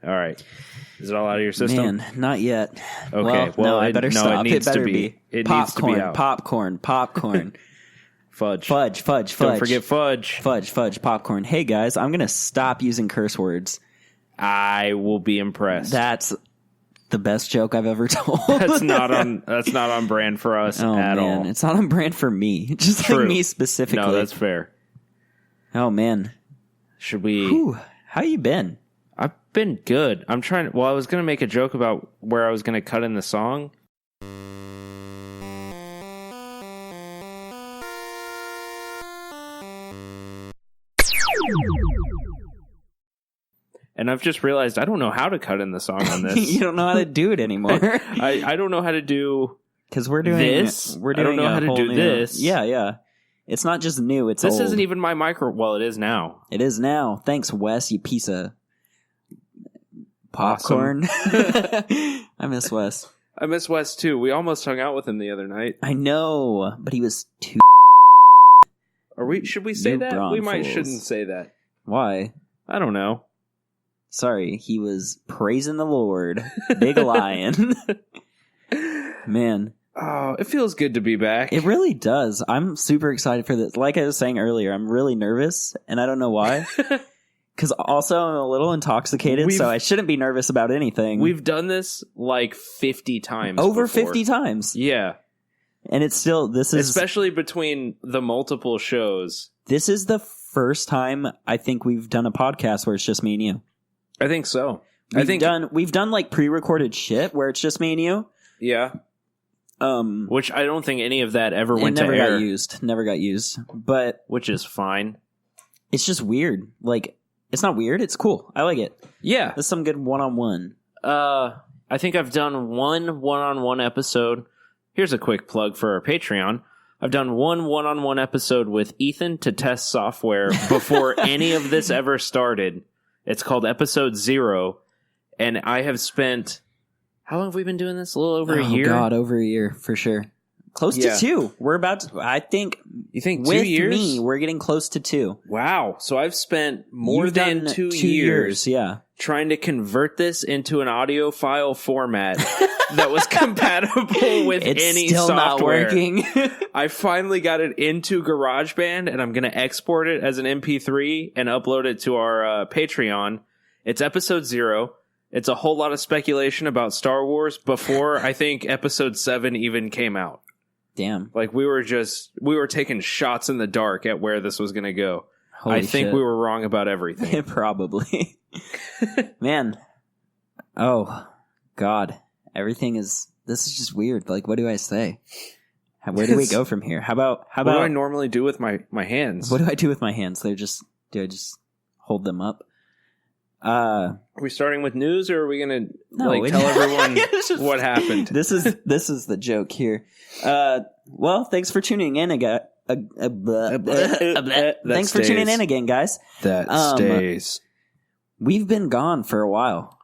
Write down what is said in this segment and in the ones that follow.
All right. Is it all out of your system? Man, not yet. Okay. Well, no, I better stop. It needs better to be. It popcorn, needs to be out. popcorn. Fudge. Fudge. Don't forget fudge. Fudge, popcorn. Hey, guys, I'm going to stop using curse words. I will be impressed. That's the best joke I've ever told. That's not on brand for us at all. It's not on brand for me. Just True. like me specifically. No, that's fair. Oh, man. Should we... Whew. How you been? I've been good. I was going to make a joke about where I was going to cut in the song. And I've just realized I don't know how to cut in the song on this. You don't know how to do it anymore. I don't know how to do... Because we're doing this. We're doing I don't know how to do new, this. Yeah. It's not just new. It's this old. isn't even my micro. Well, it is now. It is now. Thanks, Wes. You piece of popcorn. I miss Wes. I miss Wes too. We almost hung out with him the other night. I know, but he was too. Should we say that? We shouldn't say that. Why? I don't know. Sorry, he was praising the Lord. Big lion. Man. Oh, it feels good to be back. It really does. I'm super excited for this. Like I was saying earlier, I'm really nervous, and I don't know why. Because also I'm a little intoxicated, so I shouldn't be nervous about anything. We've done this like 50 times. Over before. 50 times. Yeah. And it's still, especially between the multiple shows. This is the first time I think we've done a podcast where it's just me and you. I think so. We've done like pre-recorded shit where it's just me and you. Yeah. Which I don't think any of that ever went to air. Never got used. But which is fine. It's just weird. Like, it's not weird. It's cool. I like it. Yeah. There's some good one-on-one. I think I've done one-on-one episode. Here's a quick plug for our Patreon. I've done one-on-one episode with Ethan to test software before any of this ever started. It's called Episode 0. And I have spent... How long have we been doing this? A little over a year? Oh, God, over a year, for sure. Close to 2. We're about to... I think... You think 2 years? With me, we're getting close to 2. Wow. So I've spent more than 2 years yeah, trying to convert this into an audio file format that was compatible with any still software. Not working. I finally got it into GarageBand, and I'm going to export it as an MP3 and upload it to our Patreon. It's Episode 0. It's a whole lot of speculation about Star Wars before I think Episode 7 even came out. Damn. Like we were taking shots in the dark at where this was going to go. Holy I think shit. we were wrong about everything. Probably. Man. Oh, God. This is just weird. Like, what do I say? Where do we go from here? How about what do I normally do with my hands? What do I do with my hands? Do I just hold them up? Are we starting with news, or are we going to tell everyone what happened? This is the joke here. Well, thanks for tuning in again. Thanks for tuning in again, guys. That stays. We've been gone for a while.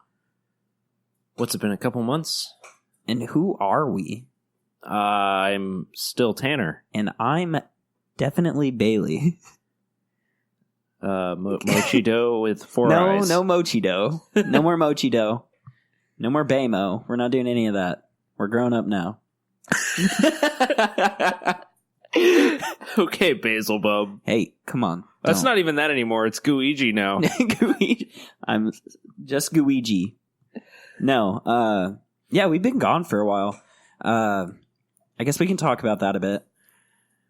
What's it been? A couple months? And who are we? I'm still Tanner, and I'm definitely Bailey. Mochi dough with 4 eyes. No mochi dough. No more mochi dough. No more Baymo. We're not doing any of that. We're grown up now. Okay, Basil Bub. Hey, come on. That's not even that anymore. It's Guiji now. Guiji. I'm just Guiji. No. Yeah, we've been gone for a while. I guess we can talk about that a bit.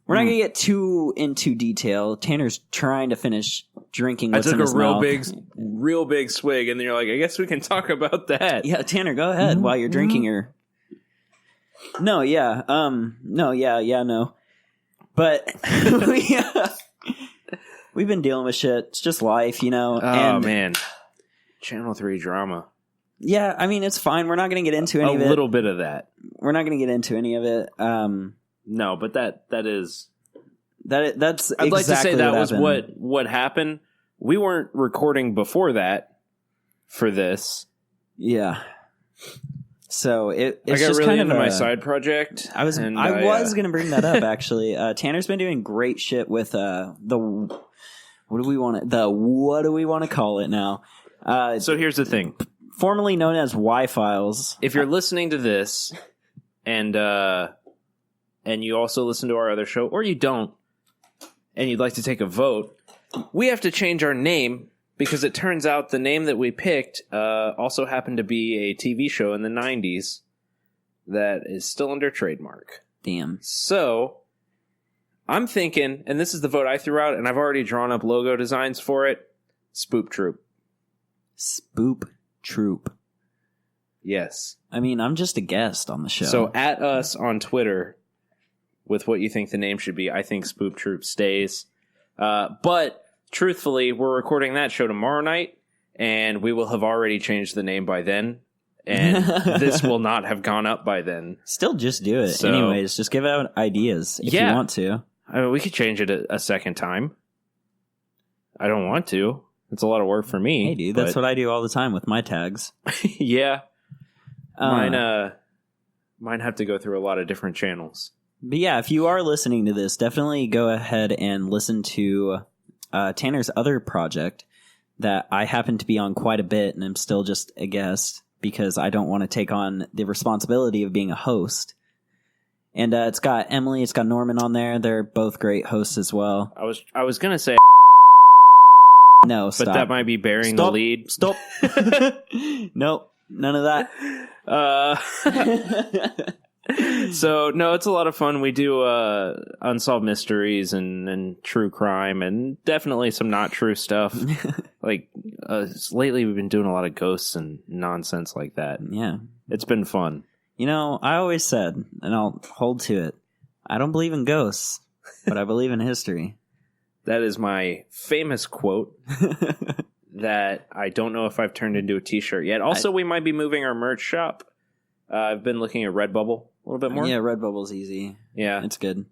We're not going to get too into detail. Tanner's trying to finish drinking what's in his mouth. I took a real big swig, and then you're like, I guess we can talk about that. Yeah, Tanner, go ahead while you're drinking your... No, yeah. No. But we've been dealing with shit. It's just life, you know. Oh, man. Channel 3 drama. Yeah, I mean, it's fine. We're not going to get into any of it. A little bit of that. We're not going to get into any of it. No, but that's I'd like to say that was what happened. We weren't recording before that for this. Yeah. So it's I got just really kind into of my side project. I was going to bring that up actually. Tanner's been doing great shit with what do we want to call it now? So here's the thing. formerly known as Y-Files. If you're listening to this and you also listen to our other show, or you don't, and you'd like to take a vote, we have to change our name because it turns out the name that we picked also happened to be a TV show in the 90s that is still under trademark. Damn. So I'm thinking, and this is the vote I threw out, and I've already drawn up logo designs for it, Spoop Troop. Spoop Troop. Yes. I mean, I'm just a guest on the show. So at us on Twitter with what you think the name should be. I think Spoop Troop stays. But truthfully, we're recording that show tomorrow night, and we will have already changed the name by then. And this will not have gone up by then. Still just do it. So, anyways, just give out ideas if you want to. I mean, we could change it a second time. I don't want to. It's a lot of work for me. Hey, dude, that's what I do all the time with my tags. Yeah. Mine have to go through a lot of different channels. But yeah, if you are listening to this, definitely go ahead and listen to Tanner's other project that I happen to be on quite a bit, and I'm still just a guest because I don't want to take on the responsibility of being a host. And it's got Emily, it's got Norman on there. They're both great hosts as well. I was going to say no, stop. But that might be burying the lead. Stop. Nope, none of that. So, no, it's a lot of fun. We do unsolved mysteries and true crime and definitely some not true stuff. Like, lately we've been doing a lot of ghosts and nonsense like that. Yeah. It's been fun. You know, I always said, and I'll hold to it, I don't believe in ghosts, but I believe in history. That is my famous quote that I don't know if I've turned into a t-shirt yet. Also, we might be moving our merch shop. I've been looking at Redbubble a little bit more. Yeah, Redbubble's easy. Yeah. It's good.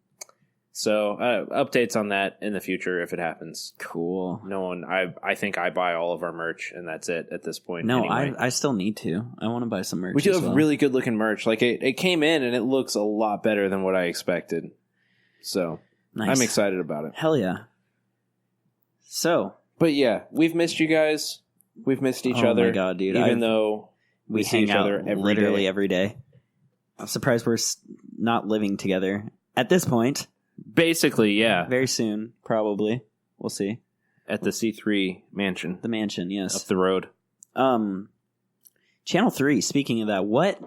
So, updates on that in the future if it happens. Cool. No one, I think I buy all of our merch, and that's it at this point. No, anyway. I still need to. I want to buy some merch. We do have really good looking merch. Like, it came in, and it looks a lot better than what I expected. So, nice. I'm excited about it. Hell yeah. So. But yeah, we've missed you guys. We've missed each other. Oh my god, dude. Even though we see hang each out other literally every day. I'm surprised we're not living together at this point. Basically, yeah. Very soon, probably. We'll see. At the C3 mansion. The mansion, yes. Up the road. Channel 3, speaking of that, what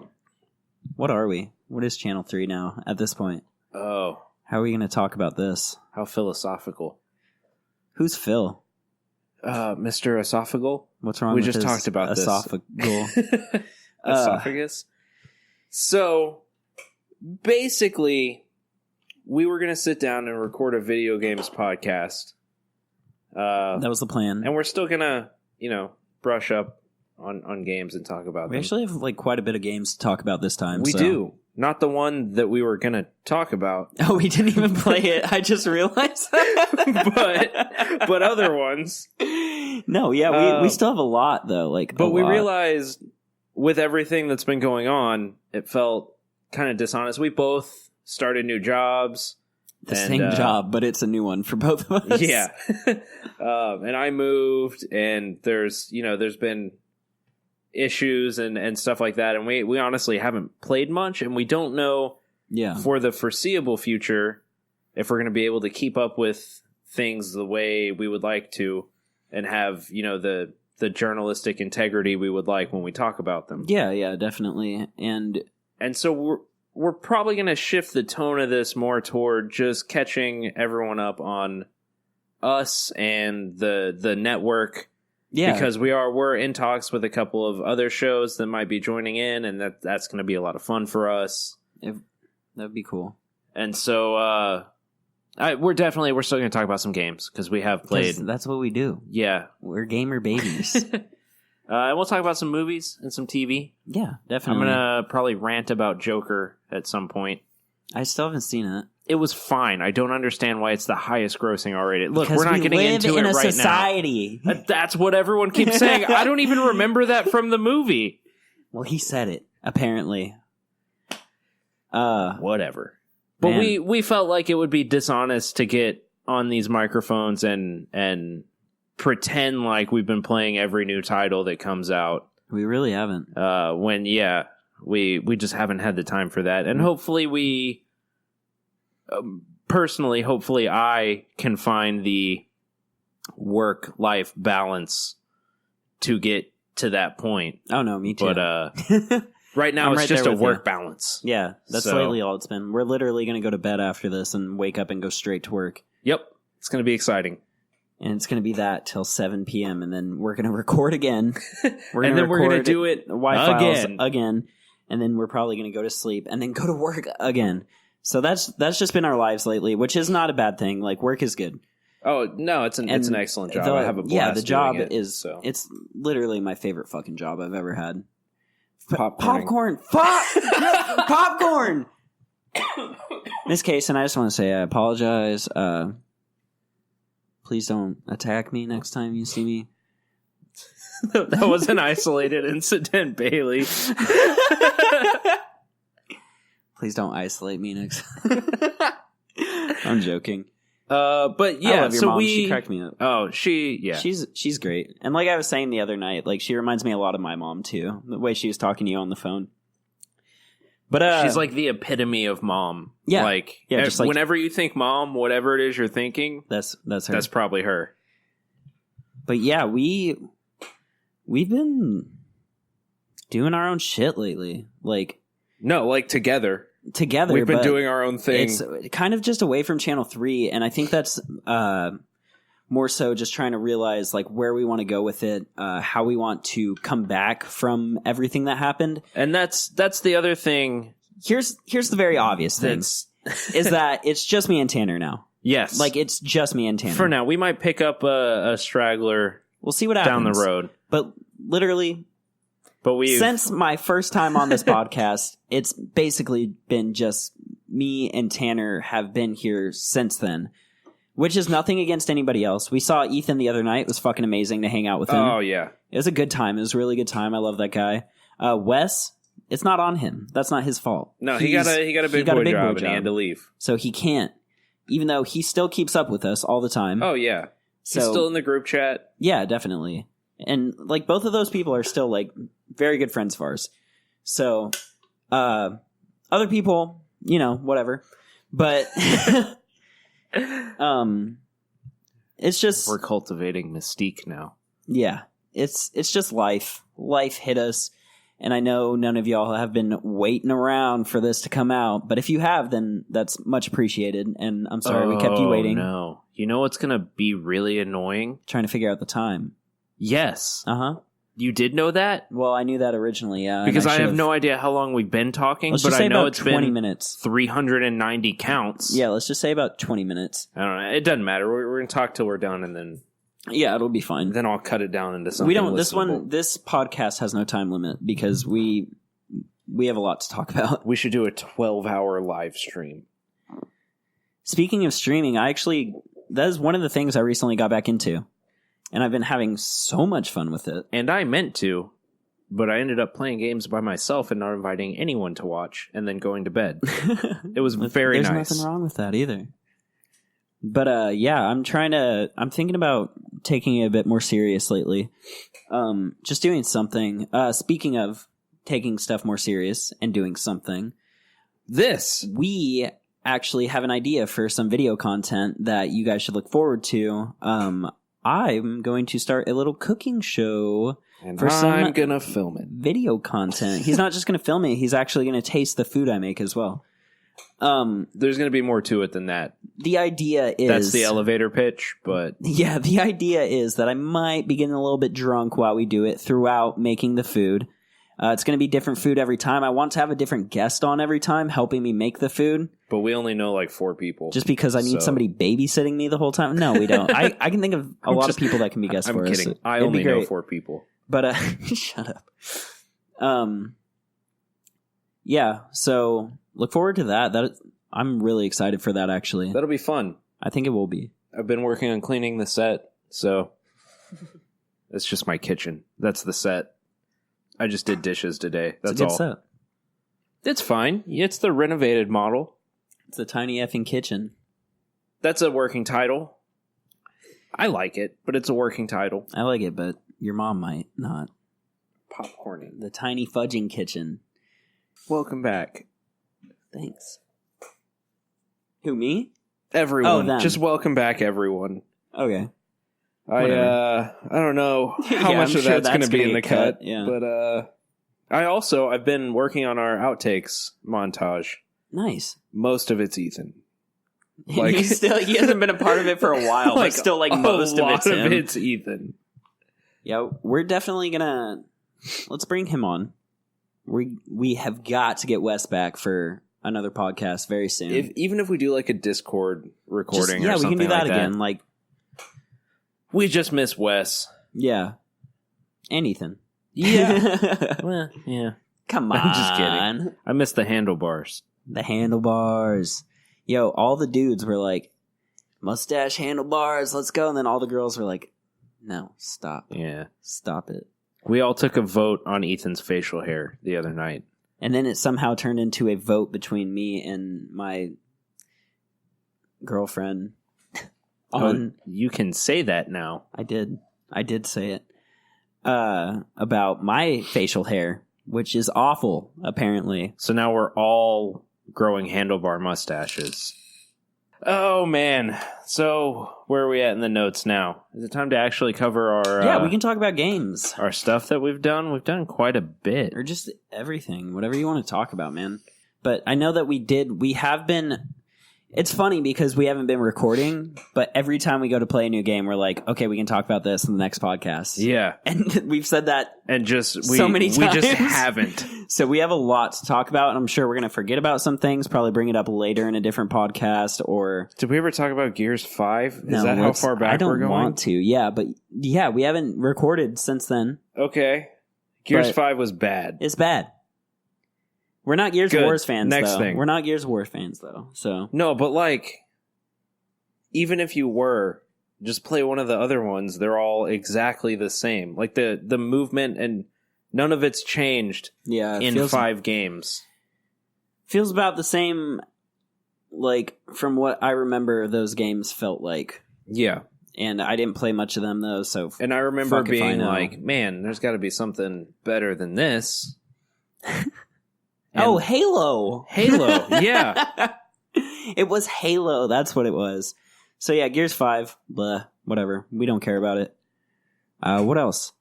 are we? What is Channel 3 now at this point? Oh. How are we going to talk about this? How philosophical. Who's Phil? Mr. Esophagal? What's wrong with his We just talked about esophagal? Esophagus? So, basically, we were going to sit down and record a video games podcast. That was the plan. And we're still going to, brush up on games and talk about them. We actually have quite a bit of games to talk about this time. We do. Not the one that we were going to talk about. Oh, we didn't even play it. I just realized that. but other ones. No, yeah, we still have a lot, though. But we realized with everything that's been going on, it felt kind of dishonest. We both started new jobs. The same job, but it's a new one for both of us. Yeah. And I moved, and there's been issues and stuff like that, and we honestly haven't played much, and we don't know for the foreseeable future if we're going to be able to keep up with things the way we would like to and have the journalistic integrity we would like when we talk about them. Yeah, definitely. And so we're probably going to shift the tone of this more toward just catching everyone up on us and the network. Yeah, because we're in talks with a couple of other shows that might be joining in, and that's going to be a lot of fun for us. That'd be cool. And so we're still going to talk about some games because we have played. That's what we do. Yeah, we're gamer babies. And we'll talk about some movies and some TV. Yeah, definitely. I'm going to probably rant about Joker at some point. I still haven't seen it. It was fine. I don't understand why it's the highest grossing R-rated. Look, because we're not getting into it right society. Now. That's what everyone keeps saying. I don't even remember that from the movie. Well, he said it, apparently. Whatever. But we felt like it would be dishonest to get on these microphones and pretend like we've been playing every new title that comes out. We really haven't. We just haven't had the time for that. And hopefully hopefully I can find the work-life balance to get to that point. Oh, no, me too. But right now I'm it's right just there a with work you. balance. Yeah, that's lately all it's been. We're literally going to go to bed after this and wake up and go straight to work. Yep. It's going to be exciting. And it's going to be that till 7 p.m. And then we're going to record again. We're And then we're going to do it Wi-Files again. again. And then we're probably going to go to sleep and then go to work again. So that's just been our lives lately, which is not a bad thing. Like, work is good. Oh, no, it's an excellent job. I have a blast. Yeah, the job doing it, is, so. it's literally my favorite fucking job I've ever had. Popcorn. Popcorn! In this case, and I just want to say I apologize. Please don't attack me next time you see me. That was an isolated incident, Bailey. Please don't isolate me next. I'm joking. But yeah, I love your so mom. She cracked me up. Oh, yeah. She's great. And like I was saying the other night, like she reminds me a lot of my mom too. The way she was talking to you on the phone. But she's like the epitome of mom. Yeah. Like, yeah, just like whenever you think mom, whatever it is you're thinking, that's her. That's probably her. But yeah, we've been doing our own shit lately. Like, no, like together. We've been doing our own thing. It's kind of just away from Channel 3, and I think that's more so just trying to realize like where we want to go with it, how we want to come back from everything that happened. And that's the other thing. Here's the very obvious thing is that it's just me and Tanner now. Yes. Like, it's just me and Tanner. For now, we might pick up a straggler. We'll see what happens down the road. But literally, since my first time on this podcast, it's basically been just me and Tanner have been here since then, which is nothing against anybody else. We saw Ethan the other night. It was fucking amazing to hang out with him. Oh, yeah. It was a good time. It was a really good time. I love that guy. Wes, it's not on him. That's not his fault. No, he got a big boy job and he had to leave. So he can't, even though he still keeps up with us all the time. Oh, yeah. He's still in the group chat. Yeah, definitely. And like both of those people are still like very good friends of ours. So other people, whatever. But it's just, we're cultivating mystique now. Yeah. It's just life. Life hit us. And I know none of y'all have been waiting around for this to come out, but if you have, then that's much appreciated. And I'm sorry we kept you waiting. No. You know what's going to be really annoying? Trying to figure out the time. Yes. Uh-huh. You did know that? Well, I knew that originally, yeah. Because I have no idea how long we've been talking, let's but just say I know about it's 20 been minutes. 390 counts. Yeah, let's just say about 20 minutes. I don't know. It doesn't matter. We're going to talk till we're done, and then yeah, it'll be fine. Then I'll cut it down into something. We don't. Listenable. This podcast has no time limit because we have a lot to talk about. We should do a 12-hour live stream. Speaking of streaming, that is one of the things I recently got back into. And I've been having so much fun with it. And I meant to, but I ended up playing games by myself and not inviting anyone to watch and then going to bed. It was very nice. There's nothing wrong with that either. But yeah, I'm thinking about taking it a bit more serious lately. Just doing something. Speaking of taking stuff more serious and doing something, we actually have an idea for some video content that you guys should look forward to. I'm going to start a little cooking show. And I'm going to film it. Video content. He's not just going to film it. He's actually going to taste the food I make as well. There's going to be more to it than that. The idea is... That's the elevator pitch, but... Yeah, the idea is that I might be getting a little bit drunk while we do it throughout making the food. It's going to be different food every time. I want to have a different guest on every time helping me make the food. But we only know like 4 people. Just because I need somebody babysitting me the whole time? No, we don't. I can think of a lot of people that can be guests for us. I'm kidding. I only know 4 people. But, shut up. Yeah, so look forward to that. I'm really excited for that, actually. That'll be fun. I think it will be. I've been working on cleaning the set, so it's just my kitchen. That's the set. I just did dishes today. That's all. It's a good set. It's fine. It's the renovated model. It's a tiny effing kitchen. That's a working title. I like it, but it's a working title. I like it, but your mom might not. popcorning. The tiny fudging kitchen. Welcome back. Thanks. Who, me? Everyone. them. Just welcome back, everyone. Okay. I don't know how Yeah, much I'm of sure that's going to that's be gonna in the get cut. cut, yeah. But I've been working on our outtakes montage. Nice. Most of it's Ethan. Like- He hasn't been a part of it for a while, but still like most of it's him. It's Ethan. Yeah, we're definitely gonna let's bring him on. We have got to get Wes back for another podcast very soon. Even if we do like a Discord recording, yeah, or we something can do that like again. Like, We just miss Wes. yeah, and Ethan. Yeah. Well, yeah. Come on, I'm just kidding. I miss the handlebars. The handlebars. Yo, all the dudes were like, mustache handlebars, let's go. And then all the girls were like, no, stop. Yeah. Stop it. We all took a vote on Ethan's facial hair the other night. And then it somehow turned into a vote between me and my girlfriend. You can say that now. I did say it. About my facial hair, which is awful, apparently. So now we're all growing handlebar mustaches. Oh, man. So where are we at in the notes now? Is it time to actually cover our Yeah, we can talk about games. our stuff that we've done? We've done quite a bit. Or just everything, whatever you want to talk about, man. But I know that we have been. It's funny because we haven't been recording, but every time we go to play a new game, we're like, okay, we can talk about this in the next podcast. Yeah. And we've said that And so many we just times. haven't. So we have a lot to talk about, and I'm sure we're going to forget about some things, probably bring it up later in a different podcast, or... Did we ever talk about Gears 5? Is No, that how far back I don't we're going? want to, yeah, but yeah, we haven't recorded since then. Okay. Gears But- 5 was bad. It's bad. We're not Gears of Good. War fans, Next though. thing. We're not Gears of War fans, though, so... No, but like, even if you were, just play one of the other ones. They're all exactly the same. Like the movement and none of it's changed Yeah, it in 5 games. feels about the same, like, from what I remember those games felt like. Yeah. And I didn't play much of them, though, so... And I remember Fuck if I being know. like, man, there's got to be something better than this. Oh, And Halo! Halo. Yeah. It was Halo, that's what it was. So yeah, Gears 5, blah, whatever. We don't care about it. What else?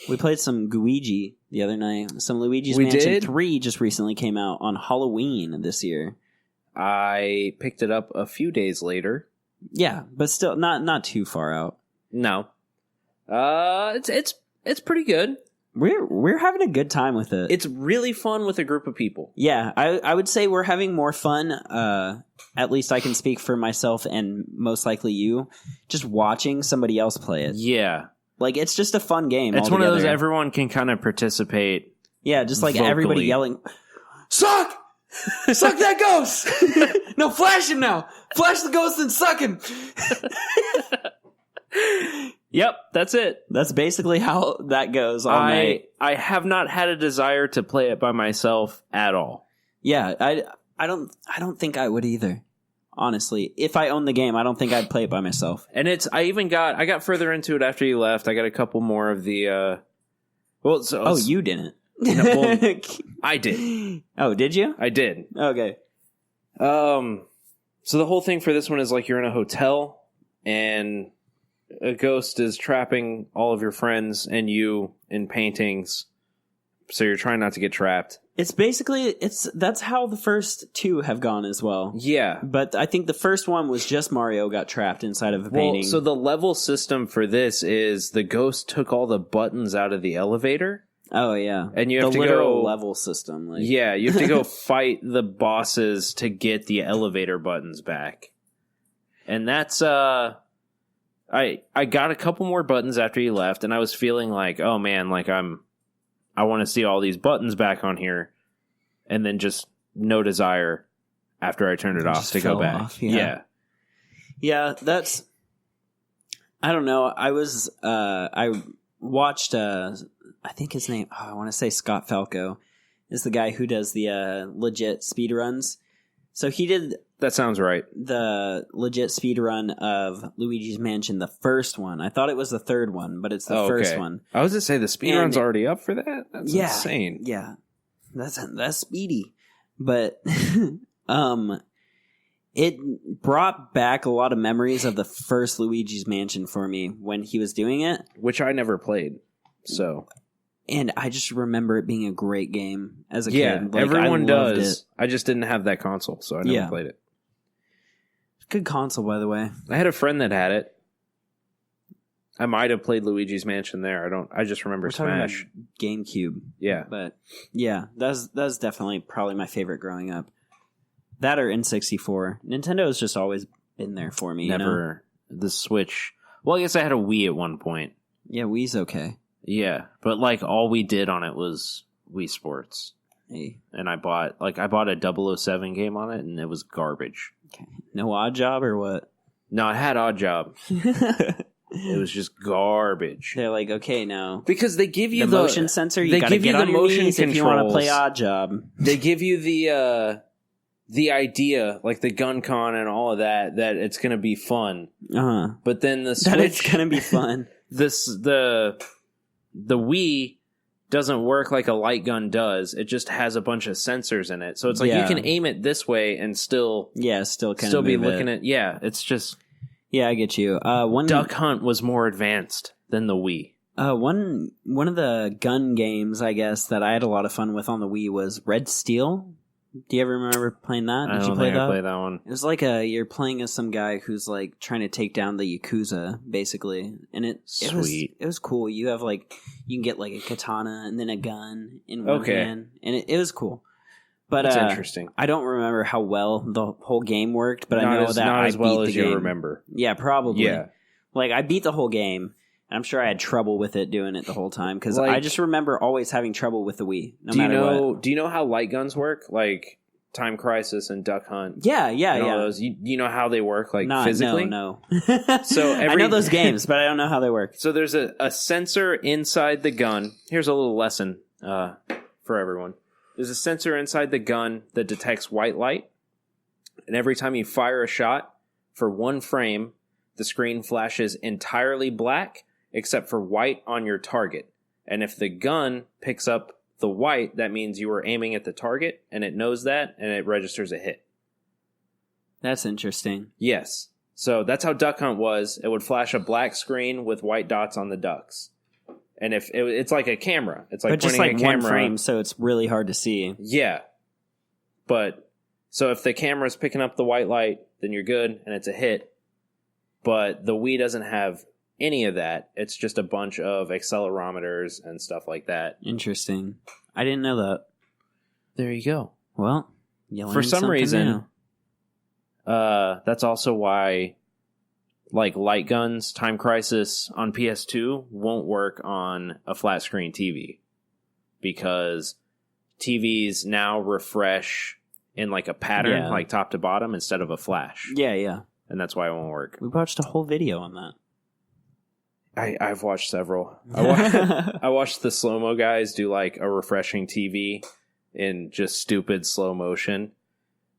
We played some Luigi the other night. Some Luigi's We Mansion did? 3 just recently came out on Halloween this year. I picked it up a few days later. Yeah, but still not too far out. No. It's pretty good. We're having a good time with it. It's really fun with a group of people. Yeah, I would say we're having more fun. At least I can speak for myself and most likely you. Just watching somebody else play it. Yeah. Like, it's just a fun game. It's one of those altogether. everyone can kind of participate. Yeah, just like vocally. everybody yelling, "Suck! Suck that ghost! No, flash him now! Flash the ghost and suck him!" Yep, that's it. That's basically how that goes all night. I have not had a desire to play it by myself at all. Yeah, I don't think I would either. Honestly, if I owned the game, I don't think I'd play it by myself. And I got further into it after you left. I got a couple more of the You didn't. No, well, I did. Oh, did you? I did. Okay. So the whole thing for this one is like you're in a hotel and a ghost is trapping all of your friends and you in paintings. So you're trying not to get trapped. It's basically that's how the first 2 have gone as well. Yeah. But I think the first one was just Mario got trapped inside of a painting. Well, so the level system for this is the ghost took all the buttons out of the elevator. Oh yeah, And you have the to literal go level system. Like, Yeah, you have to go fight the bosses to get the elevator buttons back. And that's I got a couple more buttons after you left and I was feeling like, oh man, like I want to see all these buttons back on here, and then just no desire after I turned it off Just to go fell back. off, yeah. That's. I don't know. I watched. I think his name. I want to say Scott Falco is the guy who does the legit speed runs. So he did That sounds right. the legit speed run of Luigi's Mansion, the first one. I thought it was the third one, but it's the first one. I was going to say the speedrun's already up for that? That's Yeah. insane. Yeah, that's speedy. But it brought back a lot of memories of the first Luigi's Mansion for me when he was doing it. Which I never played. So And I just remember it being a great game as a yeah, kid. Like, everyone I loved does. it. I just didn't have that console, so I never played it. Good console, by the way. I had a friend that had it. I might have played Luigi's Mansion there. I just remember We're talking about Smash. GameCube. Yeah. But yeah, that's definitely probably my favorite growing up. That or N64. Nintendo has just always been there for me. Never the Switch. Well, I guess I had a Wii at one point. Yeah, Wii's okay. Yeah, but like all we did on it was Wii Sports. Hey, And I bought a 007 game on it, and it was garbage. okay. No Odd Job or what? No, I had Odd Job. It was just garbage. They're like, okay, now Because they give you the the motion sensor. You they got to give you get the on your motion knees if you want to play controls. Odd Job. They give you the idea, like the gun con and all of that it's going to be fun. But then the Switch, That it's gonna be fun. the Wii doesn't work like a light gun does. It just has a bunch of sensors in it. So it's like Yeah. you can aim it this way and still Yeah, still be looking at. Yeah, it's just Yeah, I get you. Duck Hunt was more advanced than the Wii. One of the gun games, I guess, that I had a lot of fun with on the Wii was Red Steel. Do you ever remember playing that? I Did you don't play think that? I played that one. It was like you're playing as some guy who's like trying to take down the Yakuza, basically, and it was cool. You have like you can get like a katana and then a gun in one hand, and it was cool. But That's interesting. I don't remember how well the whole game worked, but I Not know as, that not I as well beat as the you game. remember. Yeah, probably. Yeah. Like I beat the whole game. And I'm sure I had trouble with it doing it the whole time because Like- I just remember always having trouble with the Wii. No matter what. Do you know how light guns work? Like Time Crisis and Duck Hunt. Yeah, And all those. You know how they work, like Not, physically? No. So I know those games, but I don't know how they work. So there's a sensor inside the gun. Here's a little lesson for everyone. There's a sensor inside the gun that detects white light. And every time you fire a shot, for one frame, the screen flashes entirely black except for white on your target. And if the gun picks up the white, that means you were aiming at the target, and it knows that, and it registers a hit. That's interesting. Yes. So that's how Duck Hunt was. It would flash a black screen with white dots on the ducks. And if it's like a camera. It's like But just pointing like a one camera. frame, so it's really hard to see. Yeah. But so if the camera's picking up the white light, then you're good and it's a hit. But the Wii doesn't have any of that. It's just a bunch of accelerometers and stuff like that. Interesting. I didn't know that. There you go. Well, you For learned some something reason, new. that's also why like light guns, Time Crisis on PS2 won't work on a flat screen TV because TVs now refresh in like a pattern, Yeah. like top to bottom instead of a flash. Yeah. And that's why it won't work. We watched a whole video on that. I've watched several. I watched the slow-mo guys do like a refreshing TV in just stupid slow motion,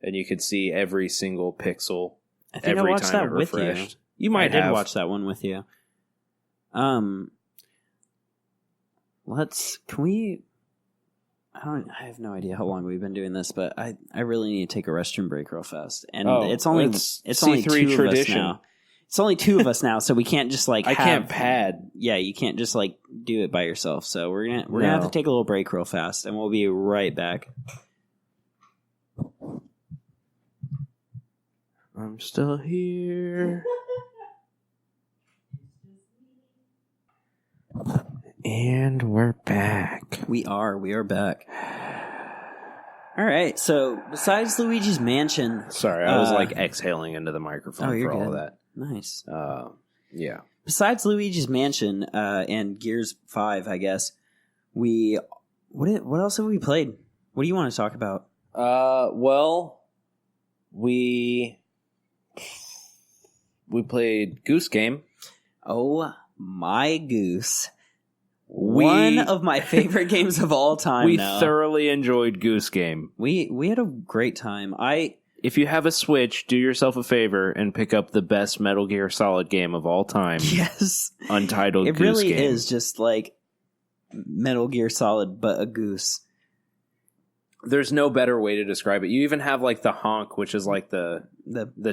and you could see every single pixel I think every I watched time that it with refreshed. you. You might I did have. watch that one with you. I have no idea how long we've been doing this, but I really need to take a restroom break real fast. And it's only C3 two tradition. of us now. It's only two of us now, so we can't just like I can't pad. Yeah, you can't just like do it by yourself. So we're gonna have to take a little break real fast, and we'll be right back. I'm still here. And we're back. We are back. All right. So besides Luigi's Mansion, Sorry, I was like exhaling into the microphone you're for all good. that. Nice. Yeah. Besides Luigi's Mansion and Gears 5, I guess what else have we played? What do you want to talk about? Well, we played Goose Game. Oh my goose! One of my favorite games of all time. We now. thoroughly enjoyed Goose Game. We had a great time. if you have a Switch, do yourself a favor and pick up the best Metal Gear Solid game of all time. Yes. Untitled It Goose really Game. is just like Metal Gear Solid, but a goose. There's no better way to describe it. You even have like the honk, which is like the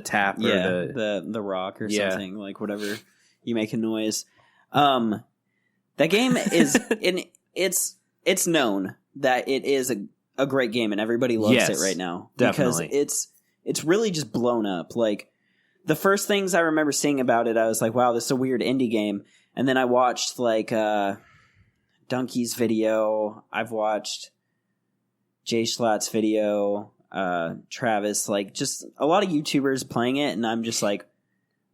tap or the rock or Yeah. something, like whatever you make a noise. That game is it's known that it is a great game and everybody loves Yes, it right now definitely. because it's really just blown up. Like the first things I remember seeing about it, I was like, wow, this is a weird indie game. And then I watched like Donkey's video. I've watched Jay Schlatt's video, Travis, like just a lot of YouTubers playing it, and I'm just like,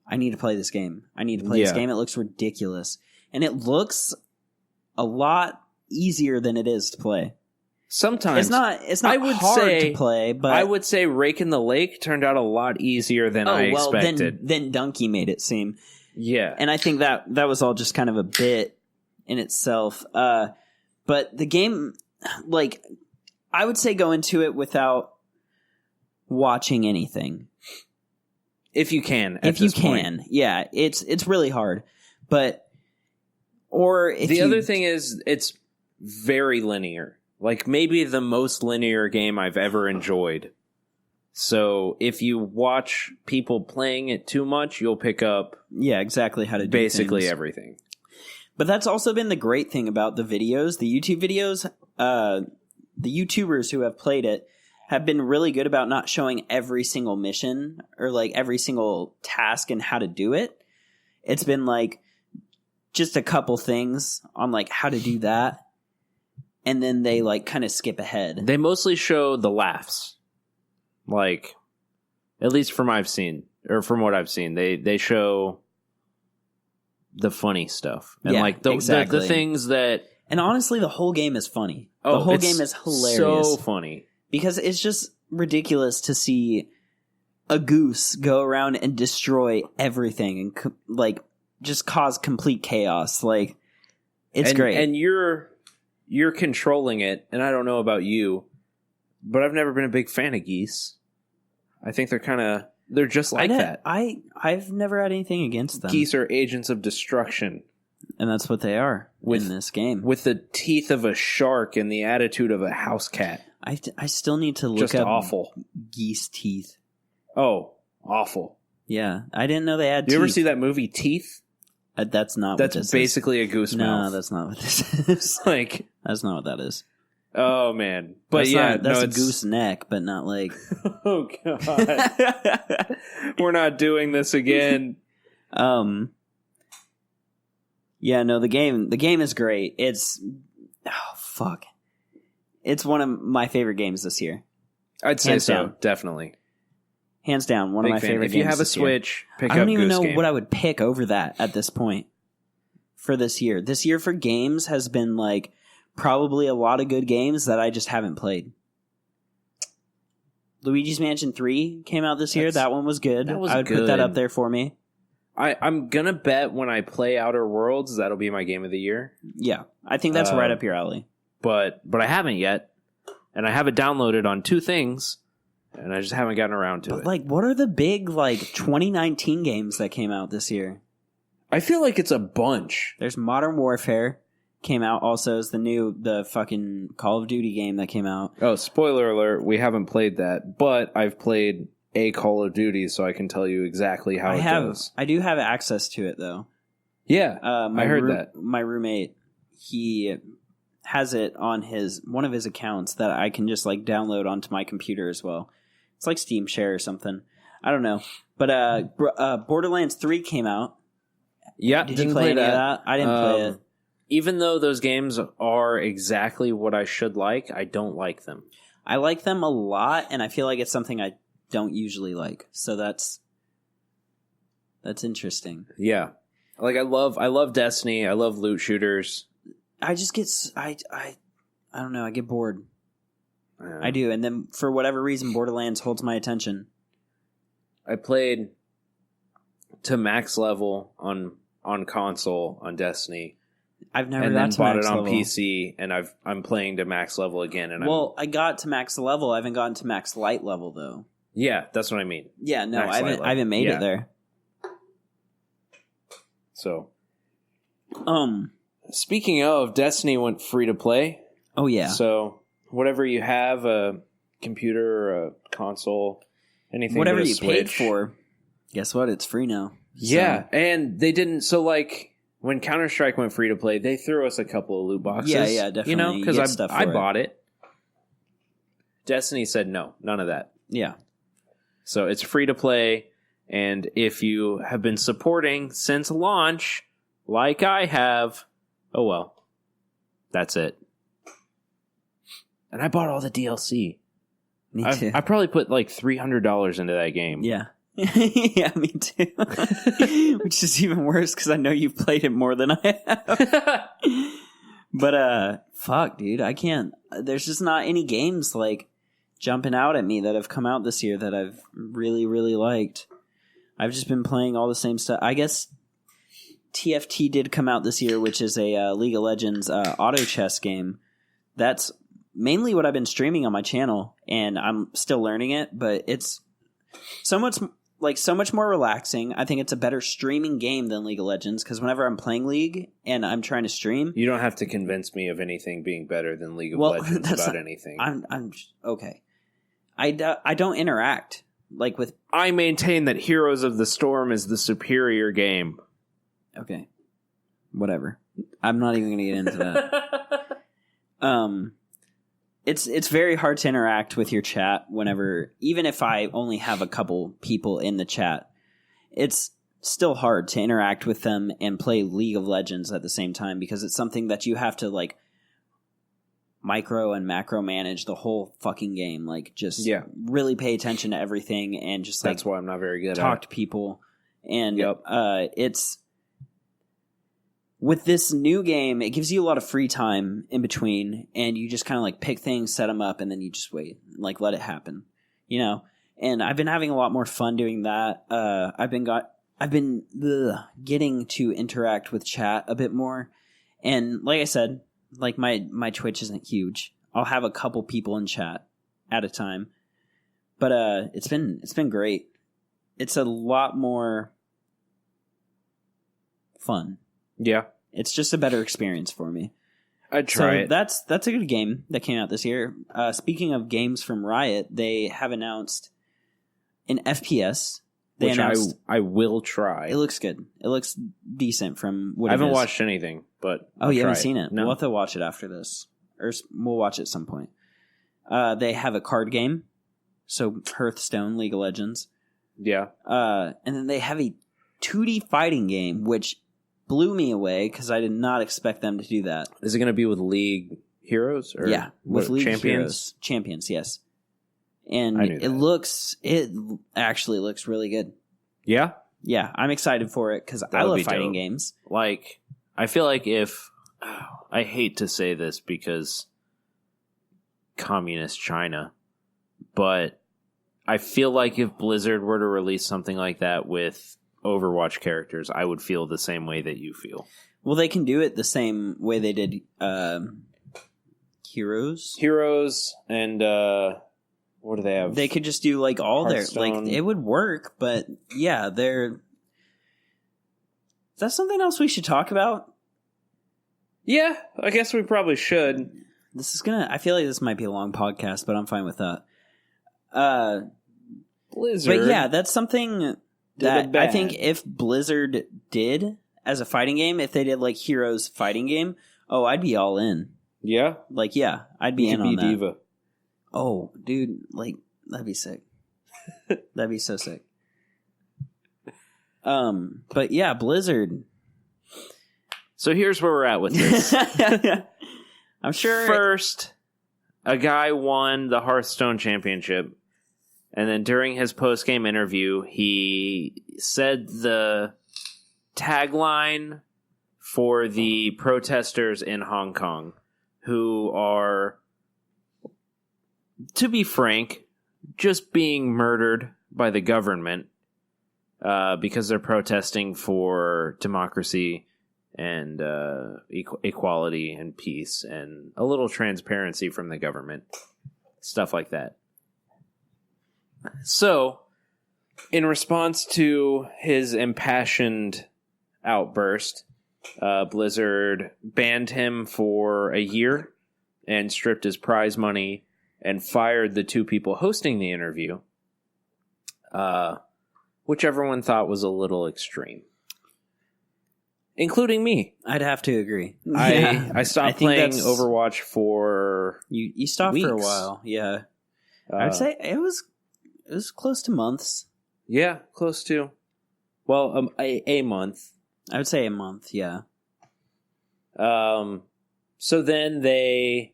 I need to play this game. I need to play this Yeah. game. It looks ridiculous. And it looks a lot easier than it is to play. Sometimes It's not I would hard say- to play, but I would say Rake in the Lake turned out a lot easier than I expected. then Donkey made it seem. Yeah. And I think that was all just kind of a bit in itself. But the game, like, I would say go into it without watching anything. If you can. If you can. Yeah, it's really hard. But, or if The you, other thing is, it's very linear. Like, maybe the most linear game I've ever enjoyed. So, if you watch people playing it too much, you'll pick up yeah, exactly how to do basically things. everything. But that's also been the great thing about the videos, the YouTube videos. The YouTubers who have played it have been really good about not showing every single mission or like every single task and how to do it. It's been like just a couple things on like how to do that. And then they like kind of skip ahead. They mostly show the laughs. Like, at least from what I've seen, they show the funny stuff. And Yeah, like the exactly. things that And honestly, the whole game is funny. The whole it's game is hilarious. so funny. Because it's just ridiculous to see a goose go around and destroy everything and like just cause complete chaos. Like it's great. And you're controlling it, and I don't know about you, but I've never been a big fan of geese. I think they're just like that. I've never had anything against them. Geese are agents of destruction And that's what they are in this game. with the teeth of a shark and the attitude of a house cat. I still need to look Just up awful. geese teeth. Oh, awful. Yeah, I didn't know they had Do teeth. you ever see that movie Teeth? That's not That's what this basically a goose is. No, mouth. that's not what this is. Like, That's not what that is. oh man. But That's yeah, not, that's no, a it's goose neck, but not like... Oh god. We're not doing this again. Yeah, no, the game is great. It's fuck. It's one of my favorite games this year. I'd say Hands so, down. definitely. Hands down, one Big of my fan. favorite If games. you have a this year. Switch, pick I up don't even Goose know Game. what I would pick over that at this point for this year. This year for games has been like probably a lot of good games that I just haven't played. Luigi's Mansion 3 came out this year. That's- That one was good. that was I would put that good. up there for me. I'm gonna bet when I play Outer Worlds, that'll be my game of the year. Yeah, I think that's right up your alley. But I haven't yet, and I have it downloaded on two things, and I just haven't gotten around to But it. like, what are the big like 2019 games that came out this year? I feel like it's a bunch. There's Modern Warfare came out. Also, is the fucking Call of Duty game that came out. Oh, spoiler alert! We haven't played that, but I've played a Call of Duty, so I can tell you exactly how it goes. I do have access to it though. Yeah, I heard that. My roommate, he has it on one of his accounts that I can just like download onto my computer as well. It's like Steam Share or something. I don't know. But Borderlands 3 came out. Yeah, Did you play any of that? I didn't play it. Even though those games are exactly what I should like, I don't like them. I like them a lot, and I feel like it's something I don't usually like. So that's interesting. Yeah, like I love Destiny. I love loot shooters. I just get I don't know. I get bored. Uh, I do, and then for whatever reason, Borderlands holds my attention. I played to max level on console on Destiny, I've never and got then to bought max it on level. PC, and I'm playing to max level again. And Well, I got to max level. I haven't gotten to max light level though. Yeah, that's what I mean. Yeah, no, Max Light I haven't made Yeah. it there. So, speaking of, Destiny went free to play. Oh yeah. So, whatever you have, a computer or a console, anything Whatever but a you Switch. paid for, guess what? It's free now. Yeah, and they didn't. So, like, when Counter-Strike went free to play, they threw us a couple of loot boxes. Yeah, definitely. You know, You because get stuff I for it. bought it. Destiny said no, none of that. Yeah. So it's free to play, and if you have been supporting since launch, like I have, oh well, that's it. And I bought all the DLC. Me too. I probably put like $300 into that game. Yeah. Yeah, me too. Which is even worse because I know you've played it more than I have. But fuck, dude, I can't. There's just not any games like jumping out at me that have come out this year that I've really, really liked. I've just been playing all the same stuff. I guess TFT did come out this year, which is a League of Legends auto chess game. That's mainly what I've been streaming on my channel, and I'm still learning it, but it's so much more relaxing. I think it's a better streaming game than League of Legends because whenever I'm playing League and I'm trying to stream, You don't have to convince me of anything being better than League of Well, Legends that's about not- anything. I'm okay. I don't interact like with I maintain that Heroes of the Storm is the superior game. okay, whatever. I'm not even gonna get into that. It's very hard to interact with your chat whenever, even if I only have a couple people in the chat, it's still hard to interact with them and play League of Legends at the same time because it's something that you have to like micro and macro manage the whole fucking game. Like just Yeah. really pay attention to everything and just like That's why I'm not very good talk at to people. And Yep. it's with this new game, it gives you a lot of free time in between, and you just kind of like pick things, set them up, and then you just wait, like let it happen, you know. And I've been having a lot more fun doing that. I've been getting to interact with chat a bit more, and like I said, like my Twitch isn't huge. I'll have a couple people in chat at a time, but it's been great. It's a lot more fun. Yeah, It's just a better experience for me. I'd So try it. that's a good game that came out this year. Speaking of games from Riot, they have announced an FPS. They Which announced I will try. it looks good. It looks decent from what I it haven't is. watched anything, but Oh, I'll you try haven't seen it? No. We'll have to watch it after this, or we'll watch it at some point. They have a card game, so Hearthstone, League of Legends. Yeah, And then they have a 2D fighting game, which blew me away because I did not expect them to do that. is it going to be with League Heroes or Yeah, with what, League Champions? Champions, yes. And I knew that. it actually looks really good. Yeah, Yeah, I'm excited for it because I would love be fighting dope. games. like I feel like if I hate to say this because communist China, but I feel like if Blizzard were to release something like that with Overwatch characters, I would feel the same way that you feel. Well, they can do it the same way they did Heroes. Heroes and what do they have? They could just do like all their Hearthstone. like it would work, but yeah, they're. Is that something else we should talk about? Yeah, I guess we probably should. This is gonna. I feel like this might be a long podcast, but I'm fine with that. Blizzard. But yeah, that's something Did that it I bad. think if Blizzard did as a fighting game, if they did like Heroes fighting game, oh, I'd be all in. Yeah, Like, yeah, I'd be you in could on be that. Diva. Oh, dude, like that'd be sick. That'd be so sick. But yeah, Blizzard. So here's where we're at with this. I'm sure. First, a guy won the Hearthstone Championship, and then during his post-game interview, he said the tagline for the protesters in Hong Kong, who are, to be frank, just being murdered by the government because they're protesting for democracy and equality and peace and a little transparency from the government. Stuff like that. So, in response to his impassioned outburst, Blizzard banned him for a year and stripped his prize money and fired the 2 people hosting the interview, which everyone thought was a little extreme, including me. I'd have to agree. I stopped playing Overwatch for you stopped weeks. for a while. Yeah, I'd say it was close to months. Yeah, close to. Well, a month. I would say a month. Yeah. So then they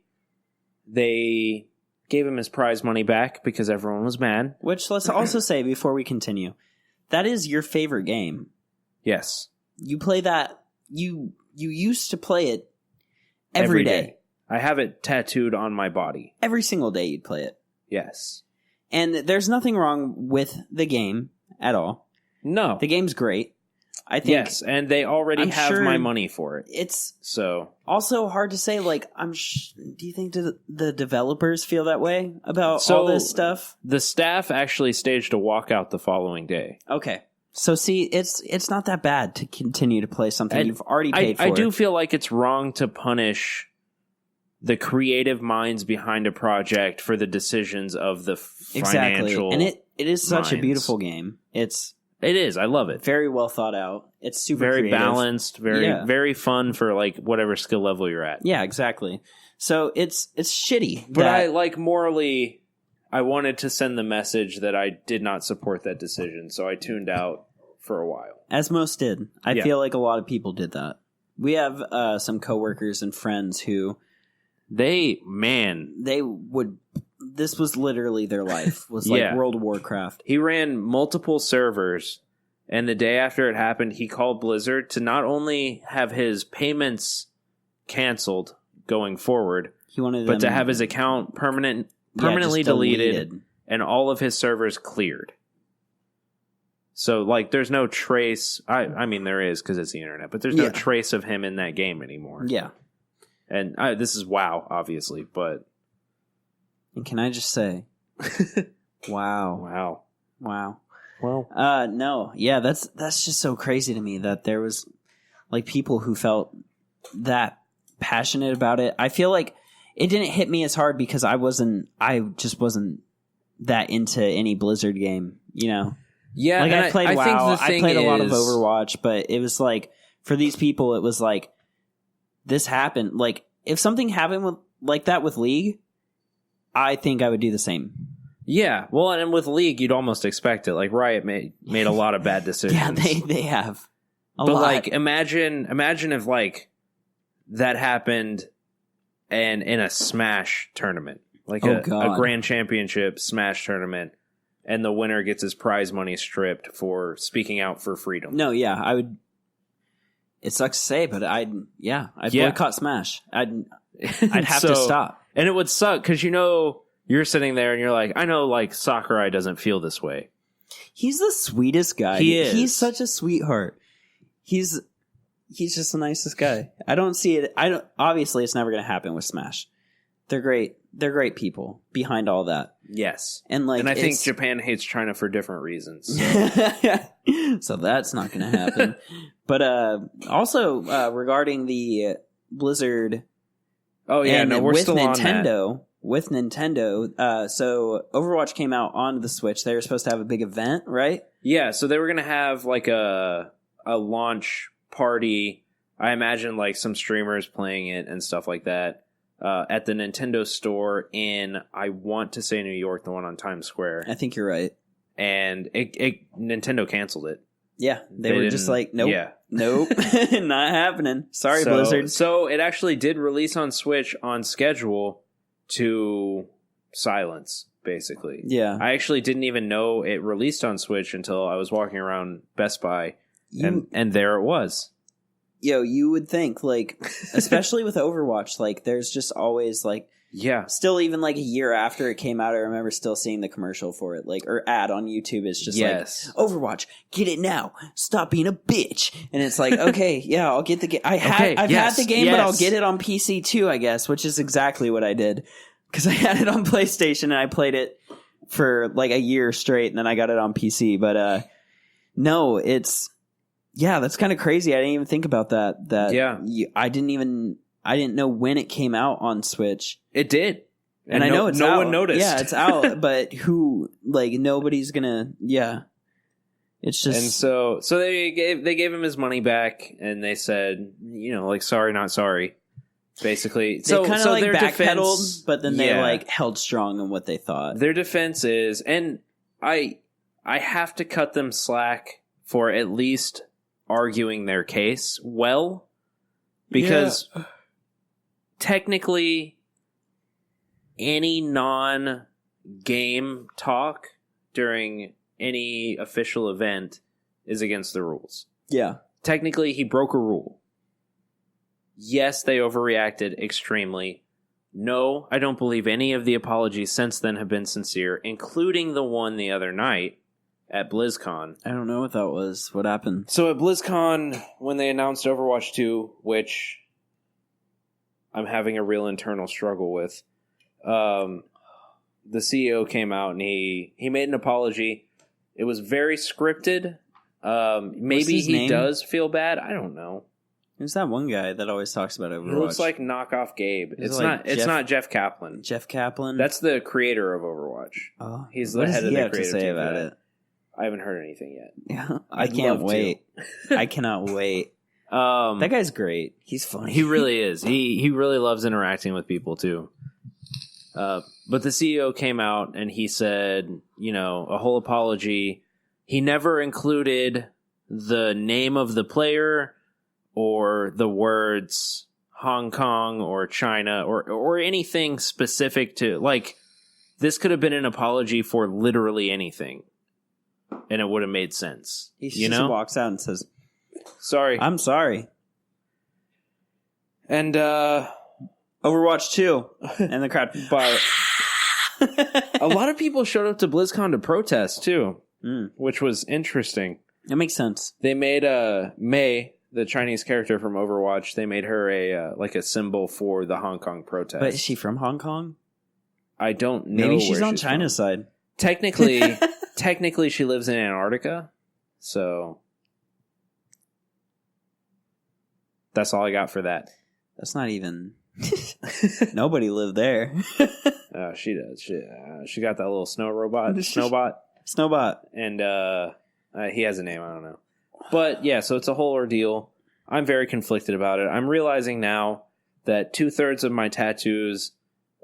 gave him his prize money back because everyone was mad. Which, let's also say before we continue, that is your favorite game. Yes. You play that. You used to play it every day. I have it tattooed on my body. Every single day you'd play it. Yes. And there's nothing wrong with the game at all. No. The game's great. I think. Yes, and they already have my money for it. It's so also hard to say. Like, do you think the developers feel that way about all this stuff? The staff actually staged a walkout the following day. Okay, so see, it's not that bad to continue to play something you've already paid for. I do feel like it's wrong to punish the creative minds behind a project for the decisions of the financial. And it is such a beautiful game. It is. I love it. Very well thought out. It's super very creative. Balanced, very fun for like whatever skill level you're at. Yeah, exactly. So it's shitty. But I like morally, I wanted to send the message that I did not support that decision, so I tuned out for a while. As most did. I feel like a lot of people did that. We have some coworkers and friends who this was literally their life. Was like World of Warcraft. He ran multiple servers, and the day after it happened, he called Blizzard to not only have his payments canceled going forward, but to have his account permanently deleted and all of his servers cleared. So, like, there's no trace. I mean, there is because it's the internet, but there's no trace of him in that game anymore. Yeah. And this is WoW, obviously, but... And can I just say, wow. Well, no, yeah, that's just so crazy to me that there was like people who felt that passionate about it. I feel like it didn't hit me as hard because I just wasn't that into any Blizzard game, you know? Yeah, like I played WoW, I played a lot of is... Overwatch, but it was like for these people, it was like this happened. Like if something happened like that with League, I think I would do the same. Yeah, well, and with League, you'd almost expect it. Like Riot made a lot of bad decisions. Yeah, they have. But like, imagine if like that happened, and in a Smash tournament, like a Grand Championship Smash tournament, and the winner gets his prize money stripped for speaking out for freedom. No, yeah, I would. It sucks to say, but I'd boycott Smash. I'd have to stop. And it would suck because, you know, you're sitting there and you're like, I know, like, Sakurai doesn't feel this way. He's the sweetest guy. He is. He's such a sweetheart. He's just the nicest guy. I don't see it. Obviously, it's never going to happen with Smash. They're great. They're great people behind all that. Yes. And I think Japan hates China for different reasons. So, so that's not going to happen. But also regarding the Blizzard... Oh, yeah, and we're still Nintendo, on that. With Nintendo, so Overwatch came out on the Switch. They were supposed to have a big event, right? Yeah, so they were going to have like a launch party. I imagine like some streamers playing it and stuff like that at the Nintendo store in, I want to say New York, the one on Times Square. I think you're right. And Nintendo canceled it. Yeah, they were just like, nope, nope, not happening. Sorry, Blizzard. So it actually did release on Switch on schedule to silence, basically. Yeah. I actually didn't even know it released on Switch until I was walking around Best Buy, and there it was. Yo, you would think, like, especially with Overwatch, like, there's just always, like, still even, like, a year after it came out, I remember still seeing the commercial for it, like, or ad on YouTube. It's just like, Overwatch, get it now. Stop being a bitch. And it's like, okay, yeah, I'll get the game. I've had the game, but I'll get it on PC too, I guess, which is exactly what I did. Because I had it on PlayStation and I played it for like a year straight, and then I got it on PC. But no, that's kind of crazy. I didn't even think about that. I didn't know when it came out on Switch. It did. And I know it's out. No one noticed. Yeah, it's out, but nobody's gonna. Yeah, it's just. And so they gave him his money back, and they said, sorry, not sorry. Basically, they kind of their backpedaled, defense, but then they held strong in what they thought. Their defense is, and I have to cut them slack for at least arguing their case well, because technically, any non-game talk during any official event is against the rules. Yeah. Technically, he broke a rule. Yes, they overreacted extremely. No, I don't believe any of the apologies since then have been sincere, including the one the other night at BlizzCon. I don't know what that was. What happened? So at BlizzCon, when they announced Overwatch 2, which I'm having a real internal struggle with, the CEO came out and he made an apology. It was very scripted. Maybe he name? does feel bad. I don't know. Who's that one guy that always talks about Overwatch? He looks like knockoff Gabe. It's not Jeff Kaplan. Jeff Kaplan? That's the creator of Overwatch. Oh, he's the head of the creative to say team about it? I haven't heard anything yet. Yeah, I can't wait. I cannot wait. That guy's great. He's funny. He really is. He really loves interacting with people too. But the CEO came out and he said, a whole apology. He never included the name of the player or the words Hong Kong or China or anything specific to, this could have been an apology for literally anything. And it would have made sense. He just walks out and says, sorry. I'm sorry. And Overwatch 2 and the crowd. But a lot of people showed up to BlizzCon to protest too, which was interesting. It makes sense. They made Mei, the Chinese character from Overwatch, they made her a symbol for the Hong Kong protest. But is she from Hong Kong? I don't know. Maybe she's on China's side. Technically, she lives in Antarctica, so that's all I got for that. That's not even. Nobody lived there. She does. She got that little snow robot, Snowbot, and he has a name. I don't know, but yeah. So it's a whole ordeal. I'm very conflicted about it. I'm realizing now that 2/3 of my tattoos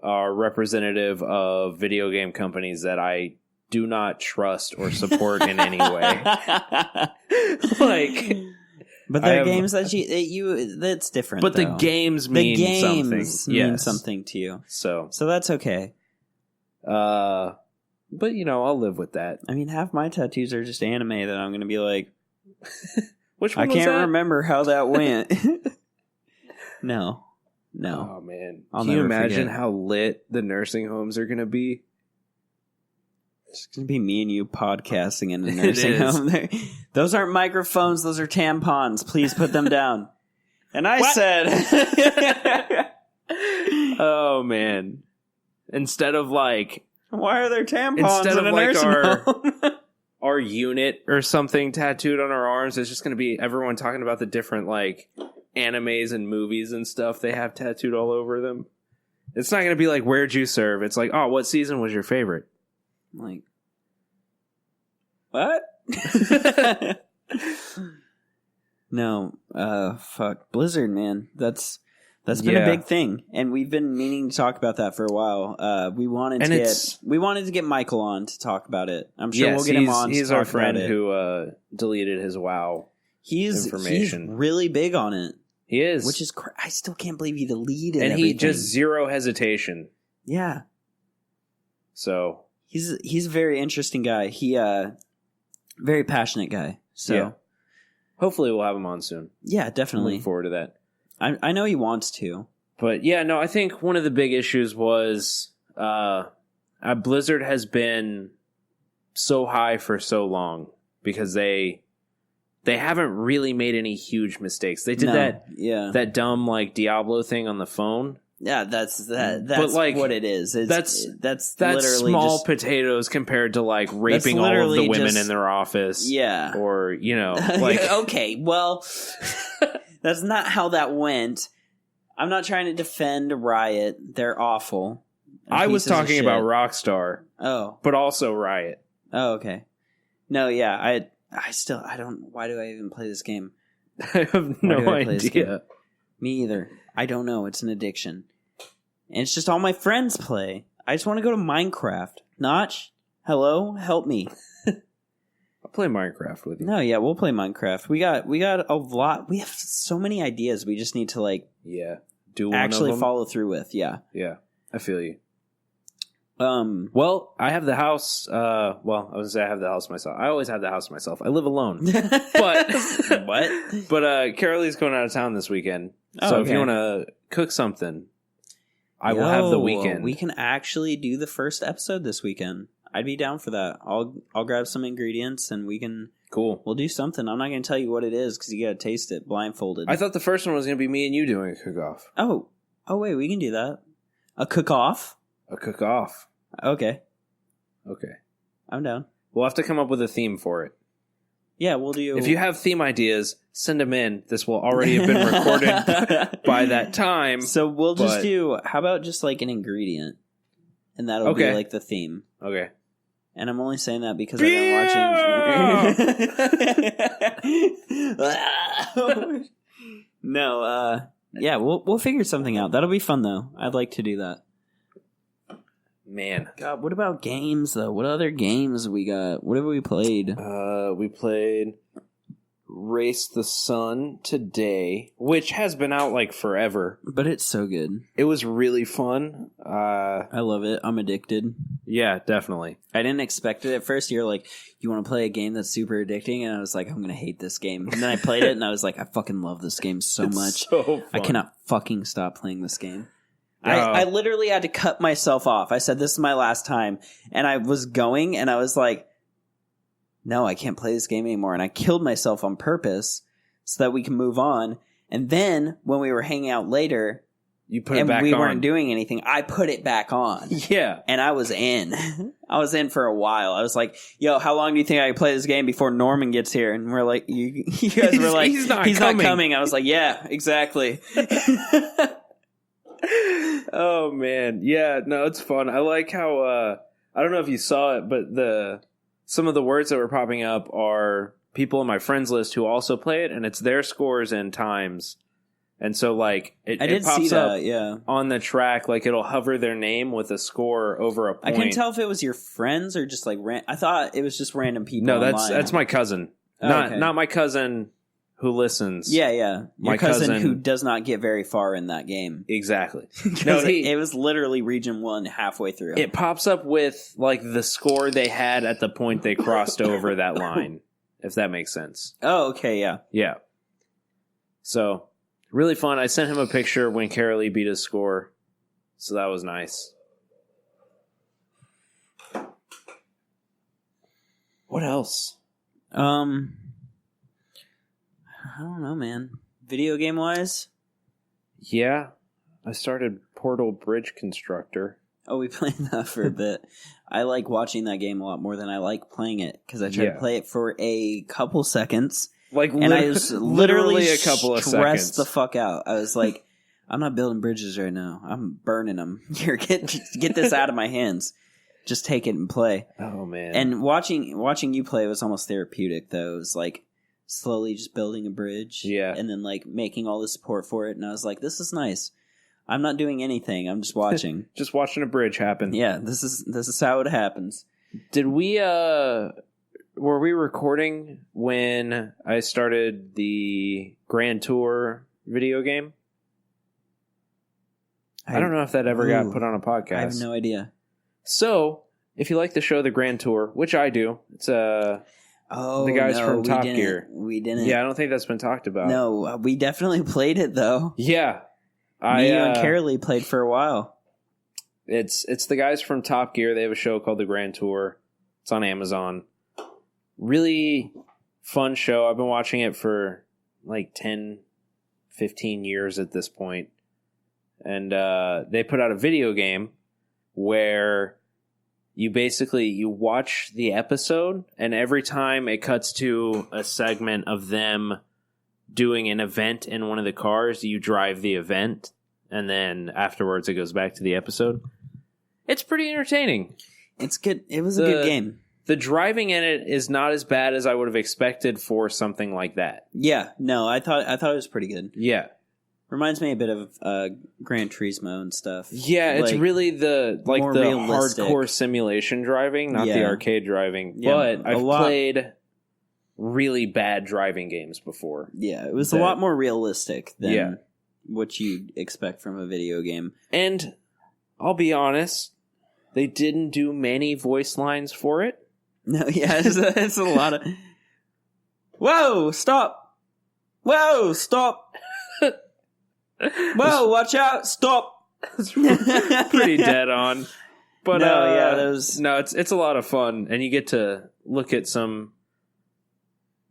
are representative of video game companies that I do not trust or support in any way. But there are games that's different. But though. the games mean something. Mean something to you. So that's okay. But I'll live with that. I mean, half my tattoos are just anime that I'm going to be like, which one I can't remember how that went. No. Oh man, Can you imagine how lit the nursing homes are going to be? It's going to be me and you podcasting in a nursing home. Those aren't microphones. Those are tampons. Please put them down. And I said... Oh, man. Instead of why are there tampons in a nursing home? Our unit or something tattooed on our arms, it's just going to be everyone talking about the different, animes and movies and stuff they have tattooed all over them. It's not going to be like, where'd you serve? It's like, oh, what season was your favorite? What? No, fuck Blizzard, man. That's been a big thing, and we've been meaning to talk about that for a while. We wanted to get Michael on to talk about it. I'm sure we'll get him on. He's to our talk friend about it. who deleted his WoW information. He's really big on it. He is, which is I still can't believe he deleted and everything. he just zero hesitation. Yeah. So he's a very interesting guy. He very passionate guy. So yeah. Hopefully we'll have him on soon. Yeah, definitely. Looking forward to that. I know he wants to. But yeah, no, I think one of the big issues was Blizzard has been so high for so long because they haven't really made any huge mistakes. They did that dumb Diablo thing on the phone, Yeah, that's But, what it is. That's that's literally small just, potatoes compared to like raping all of the literally women just- in their office. yeah. Or, like Okay, well, that's not how that went. I'm not trying to defend Riot. They're awful. I was Pieces of talking shit. about Rockstar, Oh. but also Riot. Oh, okay. No, yeah, I don't. Why do I even play this game? I have no do I play this game? idea. Me either. I don't know. It's an addiction. And it's just all my friends play. I just want to go to Minecraft. Notch, hello, help me. I'll play Minecraft with you. No, yeah, we'll play Minecraft. We got a lot. We have so many ideas. We just need to like Yeah. Do one actually of them. follow through with. Yeah. Yeah. I feel you. Um. Well, I have the house. I was gonna say I have the house myself. I always have the house myself. I live alone. But what? But Carolee's going out of town this weekend. Oh, So if you okay. want to cook something, I will have the weekend. We can actually do the first episode this weekend. I'd be down for that. I'll grab some ingredients and we'll do something. I'm not going to tell you what it is because you got to taste it blindfolded. I thought the first one was going to be me and you doing a cook-off. Oh wait, we can do that. A cook-off? A cook-off. Okay, Okay. I'm down. We'll have to come up with a theme for it. Yeah, we'll do. If you have theme ideas, send them in. This will already have been recorded by that time. So we'll just but- do. How about just like an ingredient, and that'll Okay. be like the theme. Okay. And I'm only saying that because Yeah! I've been watching. No, yeah, we'll figure something out. That'll be fun though. I'd like to do that. Man. God, what about games though? What other games we got? What have we played? We played Race the Sun today, which has been out like forever. But it's so good. It was really fun. I love it. I'm addicted. Yeah, definitely. I didn't expect it at first. You're like, you want to play a game that's super addicting, and I was like, I'm gonna hate this game. And then I played it, and I was like, I fucking love this game so much. So fun. I cannot fucking stop playing this game. No. I literally had to cut myself off. I said, this is my last time. And I was going, and I was like, no, I can't play this game anymore. And I killed myself on purpose so that we can move on. And then when we were hanging out later, You put it and back we on. weren't doing anything, I put it back on. Yeah. And I was in. I was in for a while. I was like, yo, how long do you think I can play this game before Norman gets here? And we're like, you guys were like, He's not not coming." coming. I was like, yeah, exactly. Oh man, yeah, no, it's fun. I like how I don't know if you saw it, but some of the words that were popping up are people in my friends list who also play it, and it's their scores and times. And so like I it did pops see up that, yeah. on the track, like it'll hover their name with a score over a I point. couldn't tell if it was your friends or just like I thought it was just random people. No, online. that's my cousin. Oh, not okay. not my cousin who listens. Yeah. Your My cousin cousin- who does not get very far in that game. Exactly. No, No, it was literally region 1 halfway through. It pops up with like the score they had at the point they crossed over that line, if that makes sense. Oh, okay, yeah. Yeah. So, really fun. I sent him a picture when Carolee beat his score. So that was nice. What else? I don't know, man. Video game wise? Yeah. I started Portal Bridge Constructor. Oh, we played that for a bit. I like watching that game a lot more than I like playing it because I tried Yeah. to play it for a couple seconds Like and I was literally a couple of stressed seconds. the fuck out. I was like, I'm not building bridges right now. I'm burning them. Here, get this out of my hands. Just take it and play. Oh man. And watching you play was almost therapeutic though. It was like slowly just building a bridge. Yeah. And then like making all the support for it. And I was like, this is nice. I'm not doing anything. I'm just watching. just watching a bridge happen. Yeah, this is how it happens. Did we were we recording when I started the Grand Tour video game? I don't know if that ever got Ooh, put on a podcast. I have no idea. So, if you like the show The Grand Tour, which I do, it's Oh, The guys no, from we Top didn't. Gear. We didn't. yeah, I don't think that's been talked about. No, we definitely played it though. Yeah. Me, you, and Carolee played for a while. It's the guys from Top Gear. They have a show called The Grand Tour. It's on Amazon. Really fun show. I've been watching it for like 10, 15 years at this point. and they put out a video game where you watch the episode, and every time it cuts to a segment of them doing an event in one of the cars, you drive the event, and then afterwards it goes back to the episode. It's pretty entertaining. It's good. It was a good game. The driving in it is not as bad as I would have expected for something like that. Yeah, no, I thought it was pretty good. Yeah. Reminds me a bit of Gran Turismo and stuff. Yeah, it's Like, really the realistic. hardcore simulation driving, not the Yeah. arcade driving. Yeah, But I've played really bad driving games before. Yeah, it was a lot more realistic than Yeah. what you'd expect from a video game. And I'll be honest, they didn't do many voice lines for it. No, yeah, it's a lot of... Whoa, stop! Whoa, stop! Whoa, watch out! Stop! Pretty dead on. But it's a lot of fun, and you get to look at some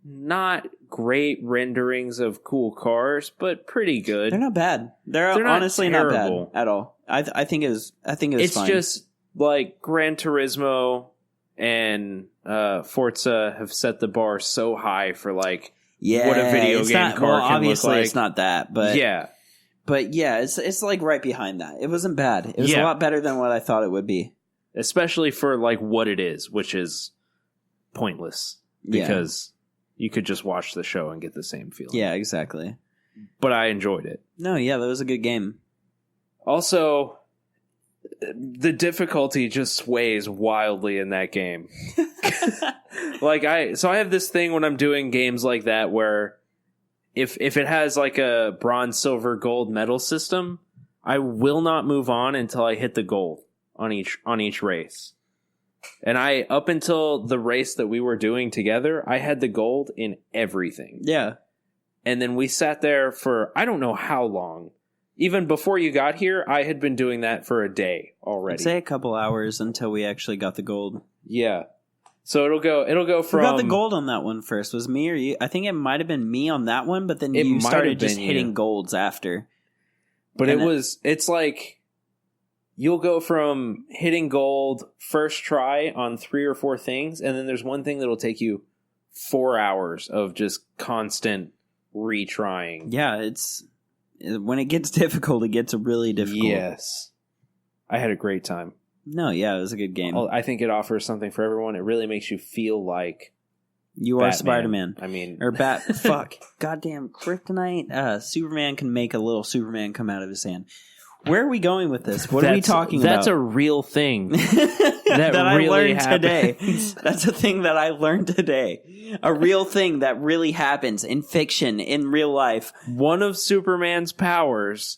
not great renderings of cool cars, but pretty good. They're not bad. They're not honestly not bad terrible. at all. I think it was It's fine. just like Gran Turismo and Forza have set the bar so high for like what a video it's game not, car well, can obviously look like. it's not that, but yeah. But yeah, it's like right behind that. It wasn't bad. It was Yeah. a lot better than what I thought it would be. Especially for like what it is, which is pointless because you could just watch the show and get the same feeling. Yeah, exactly. But I enjoyed it. No, yeah, that was a good game. Also, the difficulty just sways wildly in that game. I have this thing when I'm doing games like that where if it has like a bronze, silver, gold medal system, I will not move on until I hit the gold on each race. And up until the race that we were doing together, I had the gold in everything. Yeah. And then we sat there for I don't know how long. Even before you got here, I had been doing that for a day already. I'd say a couple hours until we actually got the gold. Yeah. So it'll go from... Who got the gold on that one first? Was me or you? I think it might have been me on that one, but then It you might started have been just you. hitting golds after. But And it's like you'll go from hitting gold first try on 3 or 4 things, and then there's one thing that'll take you 4 hours of just constant retrying. Yeah, when it gets difficult, it gets really difficult. Yes. I had a great time. No, yeah, it was a good game. I think it offers something for everyone. It really makes you feel like You are Batman. Spider-Man. I mean... Or fuck. Goddamn kryptonite. Superman can make a little Superman come out of his hand. Where are we going with this? What are we talking about? That's a real thing. that I really learned happens. today. That's a thing that I learned today. A real thing that really happens in fiction, in real life. One of Superman's powers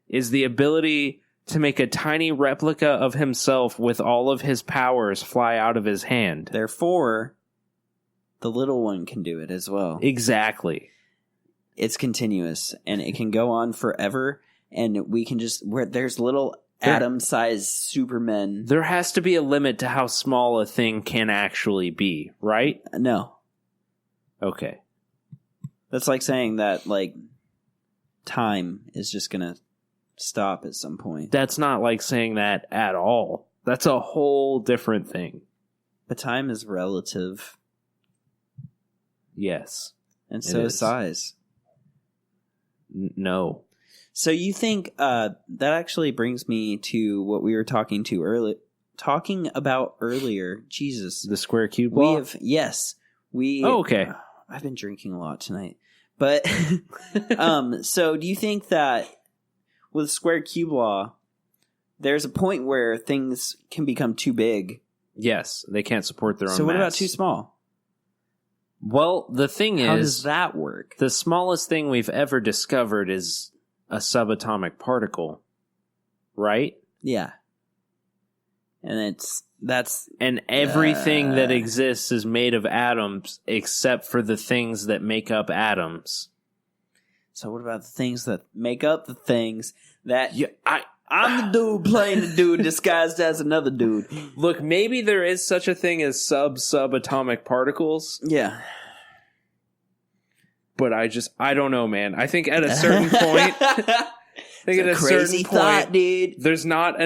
is the ability to make a tiny replica of himself with all of his powers fly out of his hand. Therefore, the little one can do it as well. Exactly. It's continuous, and it can go on forever, and we can just... there's little atom-sized Supermen. There has to be a limit to how small a thing can actually be, right? No. Okay. That's like saying that, like, time is just gonna stop at some point. That's not like saying that at all. That's a whole different thing. But time is relative, Yes. and so is is. size. No. So you think that actually brings me to what we were talking about earlier. Jesus, The square cube we law? have we. Oh, okay. I've been drinking a lot tonight, but so do you think that with square cube law, there's a point where things can become too big? Yes, they can't support their own So what about mass. too small? Well, the thing How is, does that work? the smallest thing we've ever discovered is a subatomic particle, right? Yeah, and that's And everything that exists is made of atoms except for the things that make up atoms. so. What about the things that make up the things that? Yeah, I'm the dude playing the dude disguised as another dude. look, maybe there is such a thing as subatomic particles, Yeah. but I don't know, man. I think at a certain point, Like at a crazy certain thought, point, dude. there's not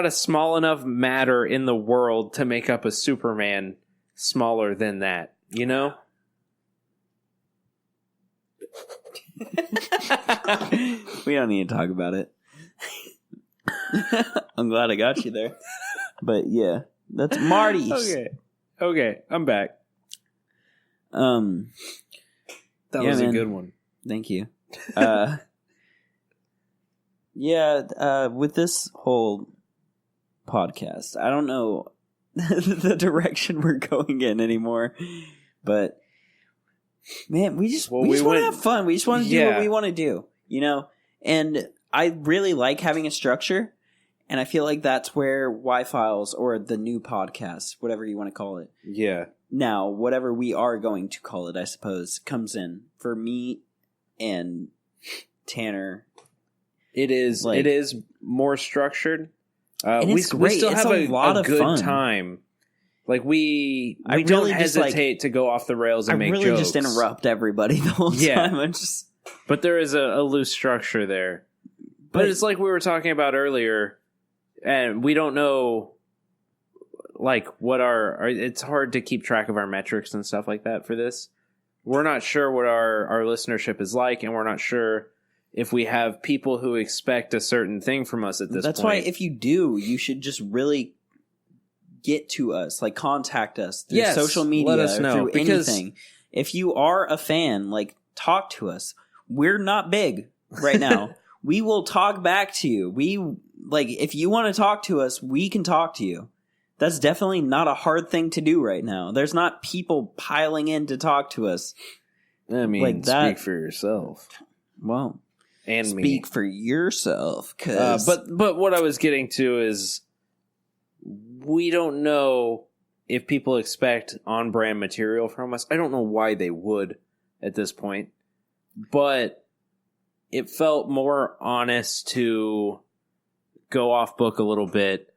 a small enough matter in the world to make up a Superman smaller than that, you know? We don't need to talk about it. I'm glad I got you there. But yeah, that's Marty's. Okay, I'm back. That Yeah, was man. a good one. Thank you. With this whole podcast, I don't know the direction we're going in anymore, but man, we just want to have fun. We just want to do what we want to do, you know? And I really like having a structure, and I feel like that's where Y-Files or the new podcast, whatever you want to call it. Yeah. Now, whatever we are going to call it, I suppose, comes in for me and Tanner. It is more structured. And we it's great. still It's have a lot of good fun. time. Like we I don't really just, hesitate to go off the rails and make really jokes. just interrupt everybody the whole time. But there is a loose structure there. But it's like we were talking about earlier, and we don't know, like, what it's hard to keep track of our metrics and stuff like that for this. We're not sure what our listenership is like, and we're not sure if we have people who expect a certain thing from us at this point. That's why if you do, you should just really get to us, like contact us through social media, let us know, through anything. If you are a fan, like talk to us. We're not big right now. We will talk back to you. If you want to talk to us, we can talk to you. That's definitely not a hard thing to do right now. There's not people piling in to talk to us. I mean, like that. Speak for yourself. Well, and speak for yourself. Cause but what I was getting to is we don't know if people expect on-brand material from us. I don't know why they would at this point, but it felt more honest to go off book a little bit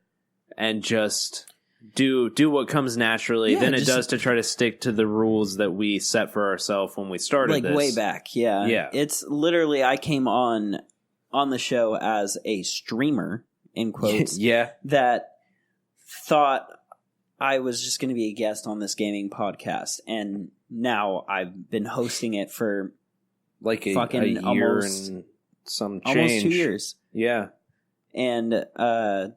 and just do what comes naturally than it does to try to stick to the rules that we set for ourselves when we started this. Way back. Yeah. It's literally, I came on the show as a streamer, in quotes. That thought I was just going to be a guest on this gaming podcast. And now I've been hosting it for like a year almost, and some change. Almost 2 years. Yeah. And, I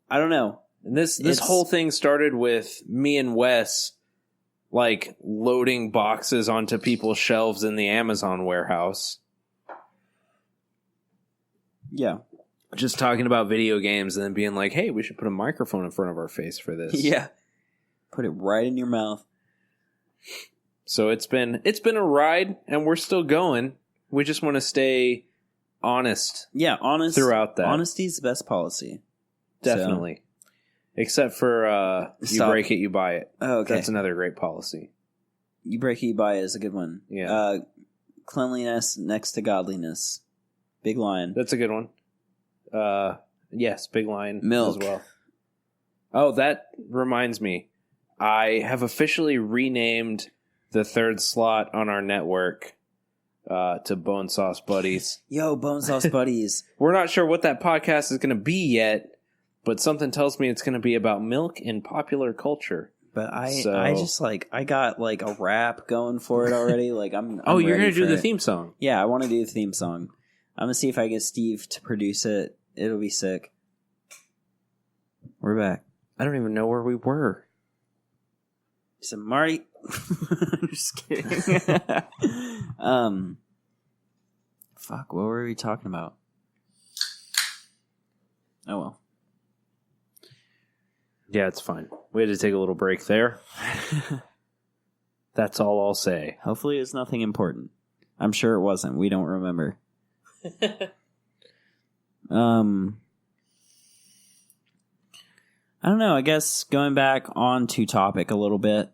don't know. And this whole thing started with me and Wes, like, loading boxes onto people's shelves in the Amazon warehouse. Yeah. Just talking about video games and then being like, hey, we should put a microphone in front of our face for this. Yeah. Put it right in your mouth. So it's been a ride, and we're still going. We just want to stay honest. Yeah, honest throughout that. Honesty is the best policy. Definitely. So. Except for you break it, you buy it. Oh, okay. That's another great policy. You break it, you buy it is a good one. Yeah. Cleanliness next to godliness. Big line. That's a good one. Yes, big line Milk. as well. Oh, that reminds me. I have officially renamed the third slot on our network to Bone Sauce Buddies. Yo, Bone Sauce Buddies. We're not sure what that podcast is going to be yet, but something tells me it's going to be about milk and popular culture. But I got like a rap going for it already. Like I'm you're going to do the it. theme song. Yeah, I want to do the theme song. I'm going to see if I get Steve to produce it. It'll be sick. We're back. I don't even know where we were. So Marty, just kidding. Fuck, what were we talking about? Oh well. Yeah, it's fine. We had to take a little break there. That's all I'll say. Hopefully it's nothing important. I'm sure it wasn't. We don't remember. I don't know. I guess going back on to topic a little bit,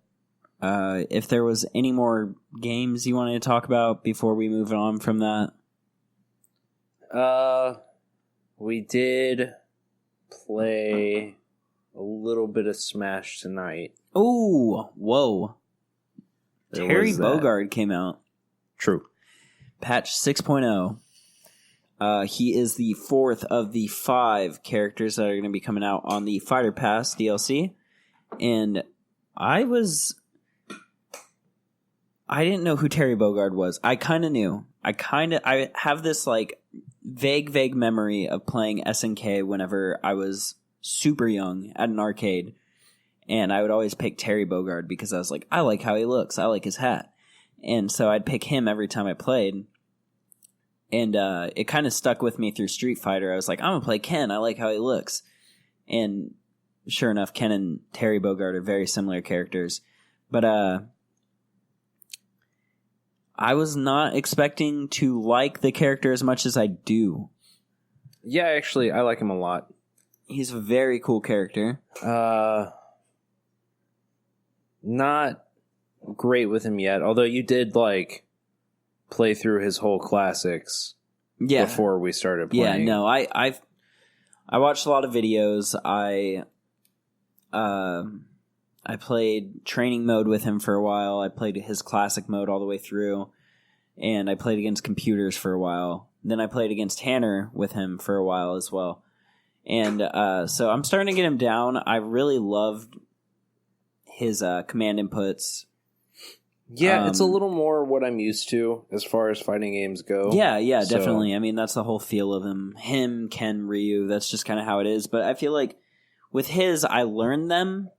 if there was any more games you wanted to talk about before we move on from that. We did play a little bit of Smash tonight. Oh, whoa. There Terry was that. Bogard came out. True. Patch 6.0. He is the 4th of the 5 characters that are going to be coming out on the Fighter Pass DLC. And I didn't know who Terry Bogard was. I kind of knew. I have this like vague memory of playing SNK whenever I was super young at an arcade. And I would always pick Terry Bogard because I was like, I like how he looks. I like his hat. And so I'd pick him every time I played. And it kind of stuck with me through Street Fighter. I was like, I'm going to play Ken. I like how he looks. And sure enough, Ken and Terry Bogard are very similar characters. But I was not expecting to like the character as much as I do. Yeah, actually, I like him a lot. He's a very cool character. Not great with him yet, although you did like play through his whole classics before we started playing. Yeah, no, I watched a lot of videos. I played training mode with him for a while. I played his classic mode all the way through, and I played against computers for a while. Then I played against Tanner with him for a while as well. And so I'm starting to get him down. I really loved his command inputs. Yeah, it's a little more what I'm used to as far as fighting games go. Yeah, definitely. I mean, that's the whole feel of him. Him, Ken, Ryu, that's just kind of how it is. But I feel like with his, I learned them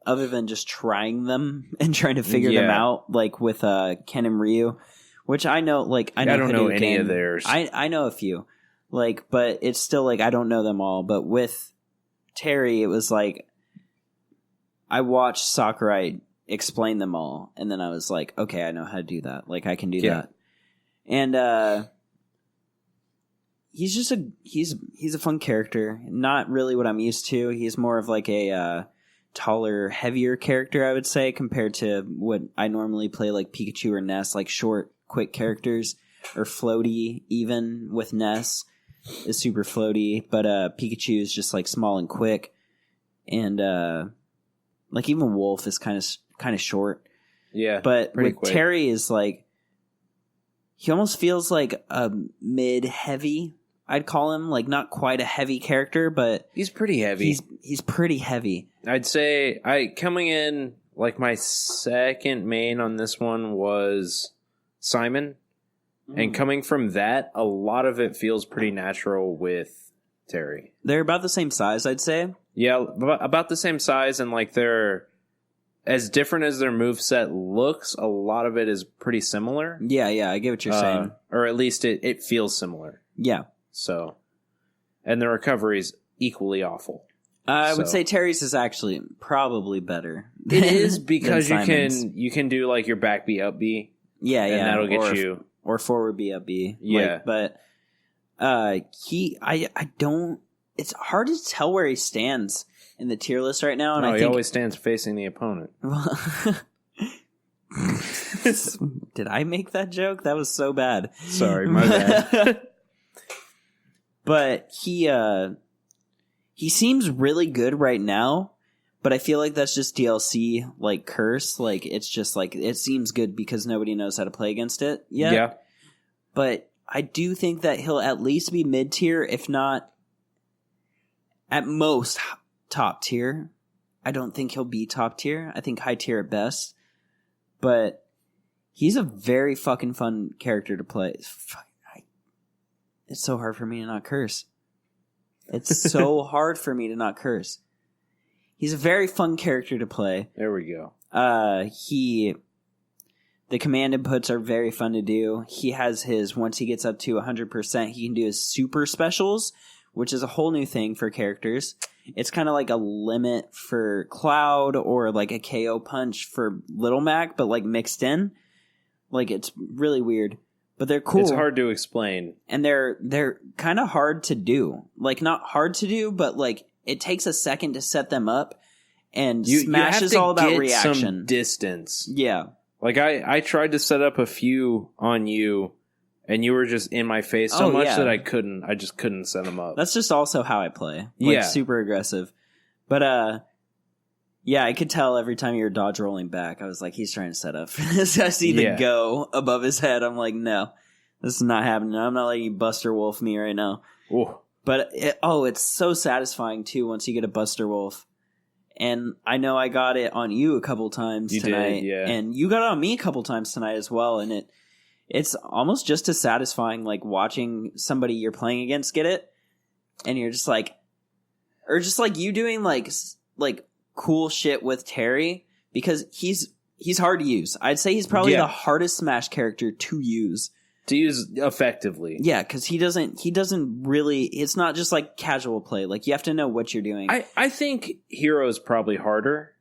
other than just trying them and trying to figure them out, like with Ken and Ryu, which I know, like, I don't know any of theirs. I know a few, like, but it's still like I don't know them all. But with Terry, it was like I watched Sakurai explain them all, and then I was like, okay, I know how to do that. Like, I can do that. And he's just he's a fun character. Not really what I'm used to. He's more of like a taller, heavier character, I would say, compared to what I normally play, like Pikachu or Ness, like short, quick characters, or floaty. Even with Ness is super floaty, but Pikachu is just like small and quick, and like even Wolf is kind of short. Yeah, but with quick. Terry is like, he almost feels like a mid-heavy, I'd call him, like not quite a heavy character, but he's pretty heavy. He's pretty heavy. I'd say coming in, like my second main on this one was Simon. And coming from that, a lot of it feels pretty natural with Terry. They're about the same size, I'd say. Yeah, about the same size, and like they're as different as their moveset looks, a lot of it is pretty similar. Yeah, I get what you're saying. Or at least it feels similar. Yeah. So, and the recovery's equally awful. I would say Terry's is actually probably better. It is because you can do like your back B up B. Yeah, and that'll get you. Or forward B up B. Yeah. Like, but I don't. It's hard to tell where he stands in the tier list right now. And I think he always stands facing the opponent. Did I make that joke? That was so bad. Sorry, my bad. But he seems really good right now. But I feel like that's just DLC, like, curse. Like, it's just like, it seems good because nobody knows how to play against it yet. Yeah. But I do think that he'll at least be mid-tier, if not at most top tier. I don't think he'll be top tier. I think high tier at best. But he's a very fucking fun character to play. It's so hard for me to not curse. It's so hard for me to not curse. He's a very fun character to play. There we go. The command inputs are very fun to do. He has his, once he gets up to 100%, he can do his super specials, which is a whole new thing for characters. It's kind of like a limit for Cloud or like a KO punch for Little Mac, but like mixed in. Like, it's really weird. But they're cool. It's hard to explain. And they're kind of hard to do. Like, not hard to do, but like, it takes a second to set them up, and Smash is all about reaction. Some distance. Yeah. Like, I tried to set up a few on you, and you were just in my face so much that I just couldn't set them up. That's just also how I play. Like, super aggressive. But, yeah, I could tell every time you were dodge rolling back, I was like, he's trying to set up. So I see the go above his head. I'm like, no, This is not happening. I'm not letting you Buster Wolf me right now. Ooh. But it's so satisfying too once you get a Buster Wolf. And I know I got it on you a couple times tonight. Did, yeah. And you got it on me a couple times tonight as well. And it's almost just as satisfying like watching somebody you're playing against get it. And you're just like, or just like you doing like cool shit with Terry, because he's hard to use. I'd say he's probably the hardest Smash character to use effectively. Yeah, because he doesn't really. It's not just like casual play. Like you have to know what you're doing. I think Hero's probably harder.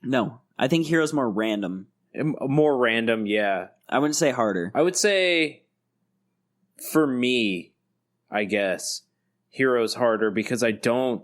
No, I think Hero's more random. More random, yeah. I wouldn't say harder. I would say, for me, I guess Hero's harder because I don't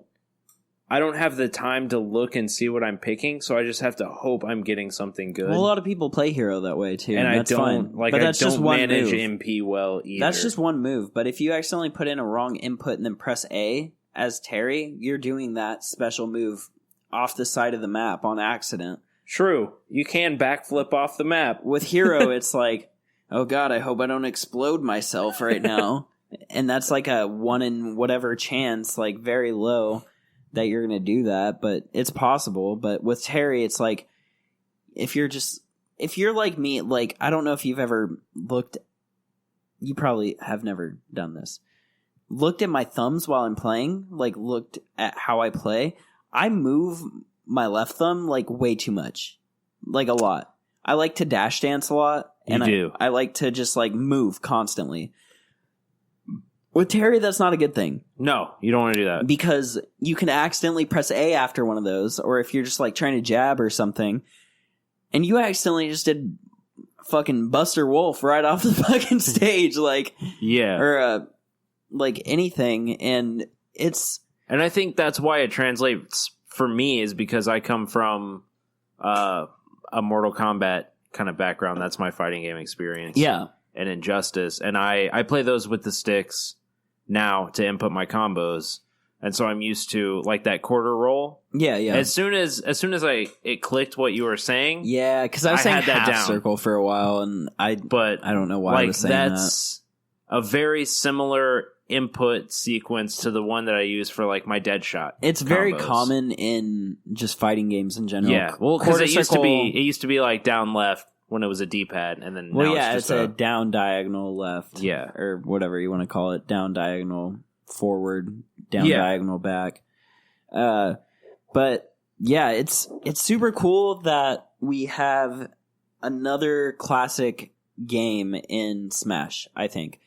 have the time to look and see what I'm picking, so I just have to hope I'm getting something good. Well, a lot of people play Hero that way too, and that's fine. Like but I that's don't just one manage move. MP well either. That's just one move. But if you accidentally put in a wrong input and then press A as Terry, you're doing that special move off the side of the map on accident. True, you can backflip off the map. With Hero, it's like, oh god, I hope I don't explode myself right now, and that's like a 1 in whatever chance, like very low, that you're going to do that, but it's possible. But with Terry, it's like, if you're like me, like, I don't know if you've ever looked, you probably have never done this, looked at my thumbs while I'm playing, like looked at how I play. I move my left thumb like way too much, like a lot. I like to dash dance a lot, and I like to just like move constantly. With Terry, that's not a good thing. No, you don't want to do that. Because you can accidentally press A after one of those, or if you're just like trying to jab or something, and you accidentally just did fucking Buster Wolf right off the fucking stage, like, yeah, or like anything, and I think that's why it translates for me, is because I come from a Mortal Kombat kind of background. That's my fighting game experience. Yeah. And Injustice, and I play those with the sticks now to input my combos, and so I'm used to like that quarter roll. Yeah. As soon as it clicked what you were saying. Yeah, because I was saying had that half down. circle for a while, and I don't know why I was saying that's a very similar input sequence to the one that I use for like my Deadshot. It's very combos. Common in just fighting games in general. Yeah, well, because it used to be like down left when it was a D-pad, and then now it's a down diagonal left, yeah, or whatever you want to call it, down diagonal forward, down diagonal back. But yeah, it's super cool that we have another classic game in Smash. I think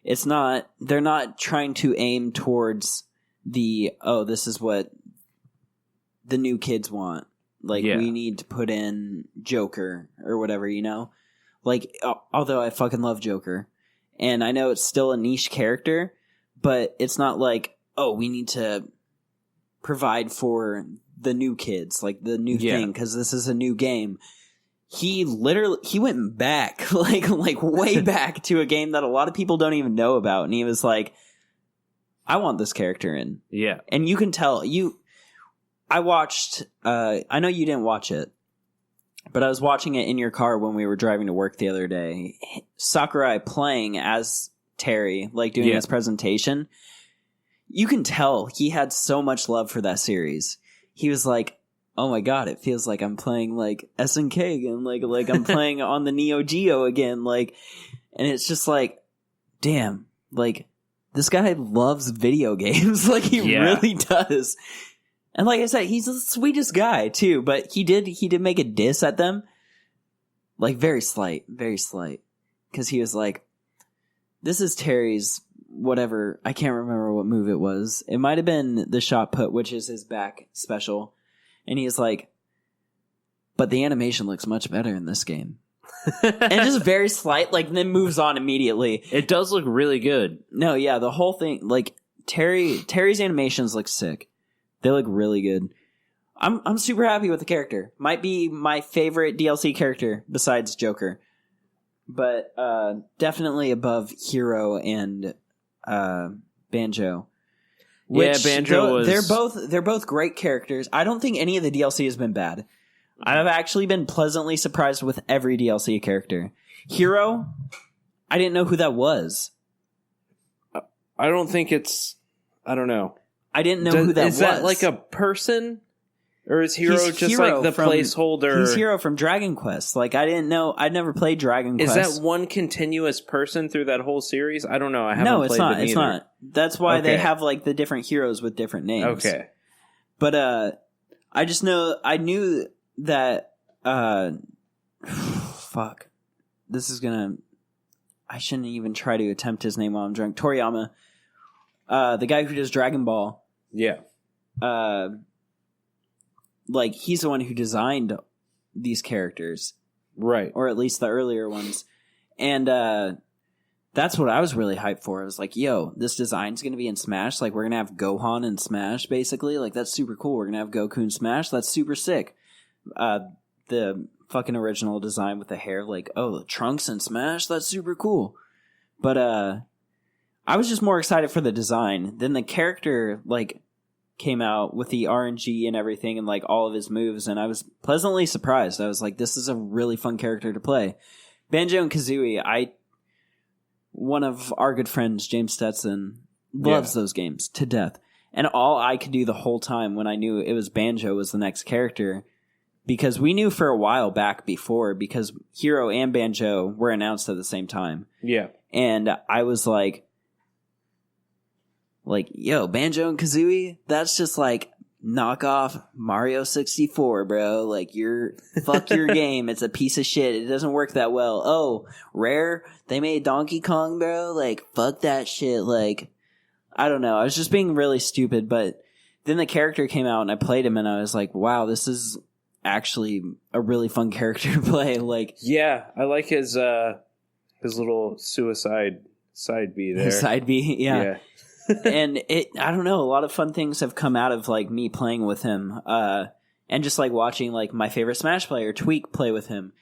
they're not trying to aim towards this is what the new kids want. Like, we need to put in Joker or whatever, you know? Like, although I fucking love Joker. And I know it's still a niche character, but it's not like, we need to provide for the new kids, like the new thing, because this is a new game. He went back, like way back to a game that a lot of people don't even know about. And he was like, I want this character in. Yeah. And you can tell, I watched, I know you didn't watch it, but I was watching it in your car when we were driving to work the other day. Sakurai playing as Terry, like doing his presentation. You can tell he had so much love for that series. He was like, oh my god, it feels like I'm playing like SNK again, like I'm playing on the Neo Geo again, like, and it's just like, damn, like this guy loves video games, like he really does. And like I said, he's the sweetest guy too, but he did make a diss at them, like very slight, because he was like, this is Terry's whatever, I can't remember what move it was. It might have been the shot put, which is his back special. And he's like, but the animation looks much better in this game. And just very slight, like, then moves on immediately. It does look really good. No, yeah, the whole thing, like, Terry's animations look sick. They look really good. I'm super happy with the character. Might be my favorite DLC character besides Joker. But definitely above Hero and Banjo. Banjo was... They're both great characters. I don't think any of the DLC has been bad. I've actually been pleasantly surprised with every DLC character. Hero, I didn't know who that was. I don't think it's... I don't know. I didn't know who that was. Is that like a person? Or is Hero He's just Hero like the from- placeholder? He's Hero from Dragon Quest. Like, I didn't know. I'd never played Dragon Is Quest. that one continuous person through that whole series? I don't know. I haven't No, played it's not. them It's either. not. That's why they Okay. have like the different heroes with different names. Okay. But I just know I knew that fuck. This is gonna I shouldn't even try to attempt his name while I'm drunk. Toriyama. The guy who does Dragon Ball. Yeah. Like he's the one who designed these characters. Right. Or at least the earlier ones. And that's what I was really hyped for. I was like, yo, this design's going to be in Smash. Like, we're going to have Gohan in Smash, basically. Like, that's super cool. We're going to have Goku in Smash. That's super sick. The fucking original design with the hair, like, oh, the Trunks in Smash? That's super cool. But I was just more excited for the design. Then the character, like, came out with the RNG and everything and, like, all of his moves. And I was pleasantly surprised. I was like, this is a really fun character to play. Banjo and Kazooie, one of our good friends, James Stetson, loves those games to death. And all I could do the whole time when I knew it was Banjo was the next character, because we knew for a while back before, because Hero and Banjo were announced at the same time. Yeah. And I was like, yo, Banjo and Kazooie, that's just like knockoff Mario 64, bro. Like, fuck your game. It's a piece of shit. It doesn't work that well. Oh, Rare, they made Donkey Kong, bro. Like, fuck that shit. Like, I don't know. I was just being really stupid, but then the character came out and I played him and I was like, wow, this is actually a really fun character to play. Like, yeah, I like his little suicide side B there. Side B, yeah. And I don't know, a lot of fun things have come out of like me playing with him, and just like watching like my favorite Smash player Tweak play with him,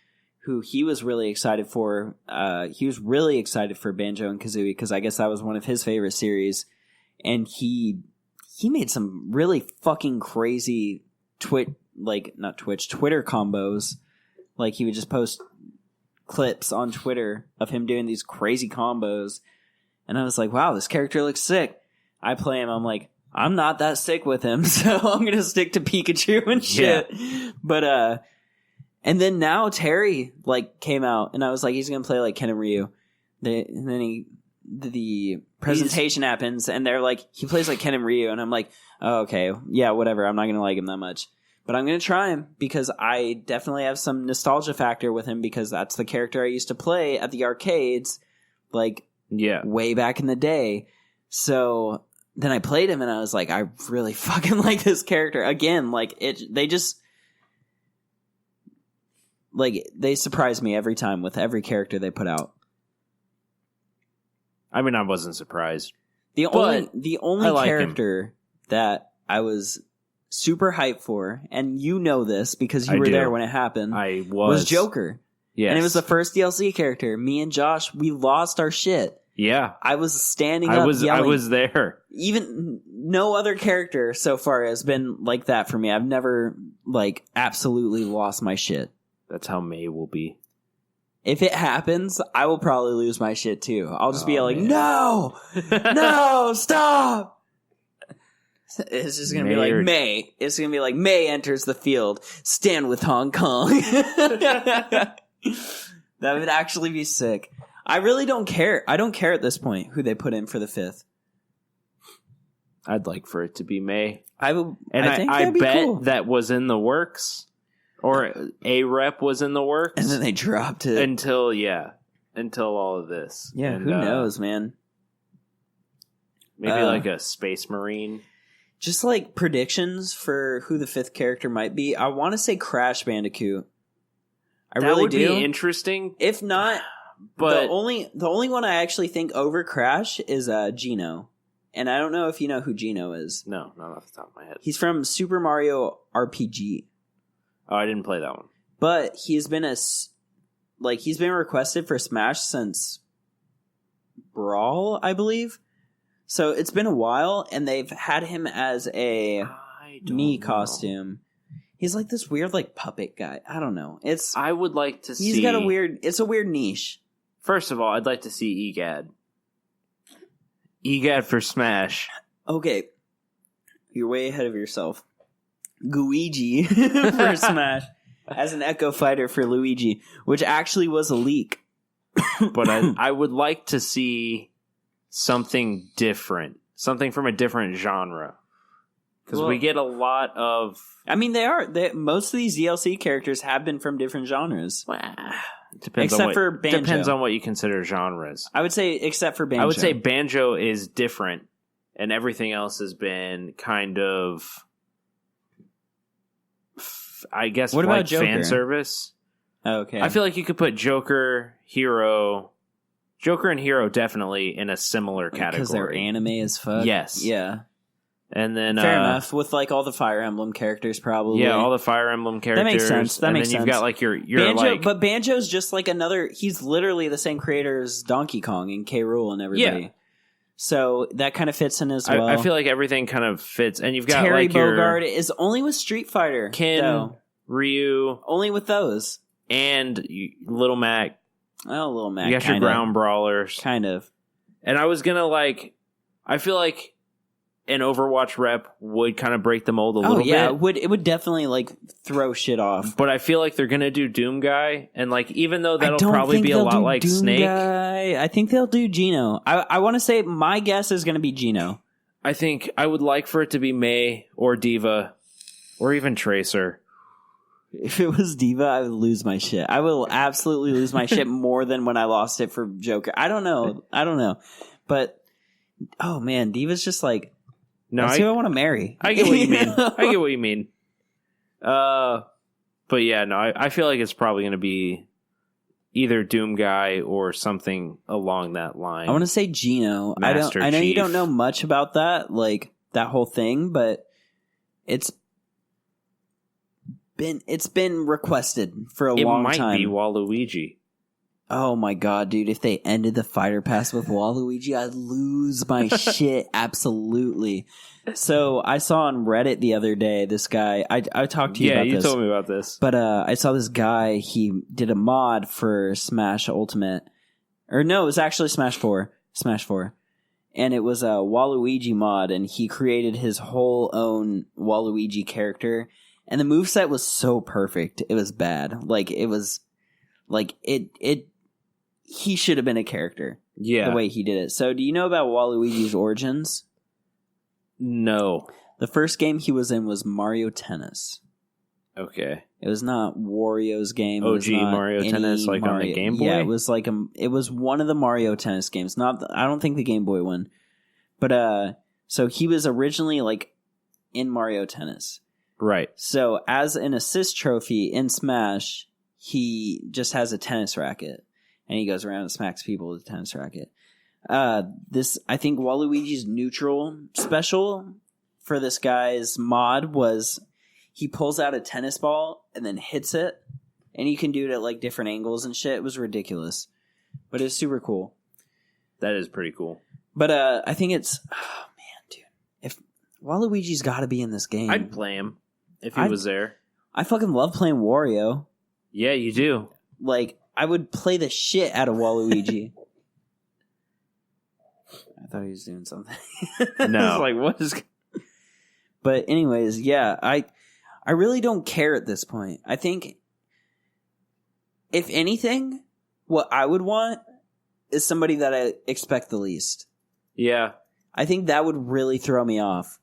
who he was really excited for. He was really excited for Banjo and Kazooie because I guess that was one of his favorite series, and he made some really fucking crazy Twitter combos. Like, he would just post clips on Twitter of him doing these crazy combos. And I was like, wow, this character looks sick. I play him. I'm like, I'm not that sick with him, so I'm going to stick to Pikachu and shit. Yeah. But, and then now Terry, like, came out, and I was like, he's going to play, like, Ken and Ryu. And then the presentation happens, and they're like, he plays, like, Ken and Ryu, and I'm like, oh, okay, yeah, whatever. I'm not going to like him that much. But I'm going to try him, because I definitely have some nostalgia factor with him, because that's the character I used to play at the arcades, like, way back in the day. So then I played him and I was like, I really fucking like this character. Again, like, they just, like, they surprise me every time with every character they put out. I mean, I wasn't surprised. The only like character that I was super hyped for, and you know this because you were there when it happened, was Joker. Yes. And it was the first DLC character. Me and Josh, we lost our shit. Yeah. I was standing up yelling. I was there. Even no other character so far has been like that for me. I've never, like, absolutely lost my shit. That's how May will be. If it happens, I will probably lose my shit too. I'll just be yelling, no! No! Stop! It's just going to be like, May. It's going to be like, May enters the field. Stand with Hong Kong. That would actually be sick. I really don't care. I don't care at this point who they put in for the 5th. I'd like for it to be May. I think I bet cool. that was in the works, or a rep was in the works, and then they dropped it until all of this. Yeah, and, who knows, man? Maybe like a Space Marine. Just like predictions for who the 5th character might be. I want to say Crash Bandicoot. That really would be interesting. If not, but the only one I actually think over Crash is Geno. And I don't know if you know who Geno is. No, not off the top of my head. He's from Super Mario RPG. Oh, I didn't play that one. But he's been requested for Smash since Brawl, I believe. So it's been a while, and they've had him as a Mii costume. He's like this weird, like, puppet guy. I don't know. I would like to see. He's got it's a weird niche First of all, I'd like to see EGAD. EGAD for Smash. Okay. You're way ahead of yourself. Luigi for Smash as an Echo Fighter for Luigi, which actually was a leak. But I would like to see something different. Something from a different genre. Because we get a lot of... I mean, most of these DLC characters have been from different genres. Depends for Banjo. Depends on what you consider genres. I would say, except for Banjo. I would say Banjo is different, and everything else has been kind of, I guess, what about Joker? Fan service. Okay. I feel like you could put Joker and Hero definitely in a similar category. Because they're anime as fuck? Yes. Yeah. And then fair enough, with like all the Fire Emblem characters, probably. Yeah, all the Fire Emblem characters. That makes sense. And then you've got like your Banjo, like, but Banjo's just like another. He's literally the same creator as Donkey Kong and K. Rool and everybody. Yeah. So that kind of fits in as well. I feel like everything kind of fits, and you've got Terry like your Bogard is only with Street Fighter. Ken, Ryu, only with those, and Little Mac. Oh, Little Mac. You got your ground brawlers, kind of. And I was gonna I feel like an Overwatch rep would kind of break the mold a little bit. It would definitely like throw shit off. But I feel like they're gonna do Doom Guy, and like even though that'll probably be a lot like Doom Snake, Guy. I think they'll do Geno. I want to say my guess is going to be Geno. I think I would like for it to be May or Diva or even Tracer. If it was Diva, I would lose my shit. I will absolutely lose my shit more than when I lost it for Joker. I don't know. But oh man, Diva's just like. No, that's who I want to marry. I get what you mean. But yeah, no, I feel like it's probably going to be either Doom Guy or something along that line. I want to say Geno. I know you don't know much about that, like that whole thing, but it's been requested for a long time. It might be Waluigi. Oh my god, dude! If they ended the fighter pass with Waluigi, I'd lose my shit. Absolutely. So I saw on Reddit the other day this guy. I talked to you about this. Yeah, you told me about this. But I saw this guy. He did a mod for Smash Ultimate, or no, it was actually Smash 4. Smash 4, and it was a Waluigi mod, and he created his whole own Waluigi character, and the moveset was so perfect. It was bad. Like it was, like it. He should have been a character. Yeah. The way he did it. So do you know about Waluigi's origins? No. The first game he was in was Mario Tennis. Okay. It was not Wario's game. OG Mario Tennis, like Mario. On the Game Boy? Yeah, it was like it was one of the Mario Tennis games. I don't think the Game Boy one. But so he was originally like in Mario Tennis. Right. So as an assist trophy in Smash, he just has a tennis racket. And he goes around and smacks people with a tennis racket. I think Waluigi's neutral special for this guy's mod was he pulls out a tennis ball and then hits it. And you can do it at like different angles and shit. It was ridiculous. But it's super cool. That is pretty cool. But I think it's... Oh, man, dude. If Waluigi's got to be in this game. I'd play him if he was there. I fucking love playing Wario. Yeah, you do. Like... I would play the shit out of Waluigi. I thought he was doing something. No. I was like, what is... But anyways, yeah, I really don't care at this point. I think, if anything, what I would want is somebody that I expect the least. Yeah. I think that would really throw me off.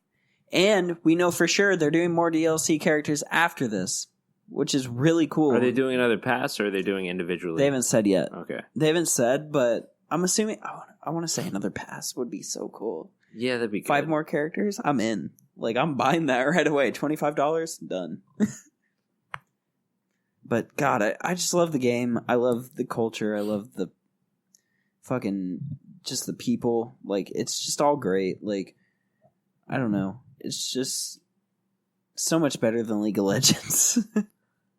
And we know for sure they're doing more DLC characters after this. Which is really cool. Are they doing another pass or are they doing individually? They haven't said yet. Okay. They haven't said, but I'm assuming... I want to say another pass would be so cool. Yeah, that'd be good. 5 more characters? I'm in. Like, I'm buying that right away. $25? Done. But, God, I just love the game. I love the culture. I love the fucking... Just the people. Like, it's just all great. Like, I don't know. It's just so much better than League of Legends.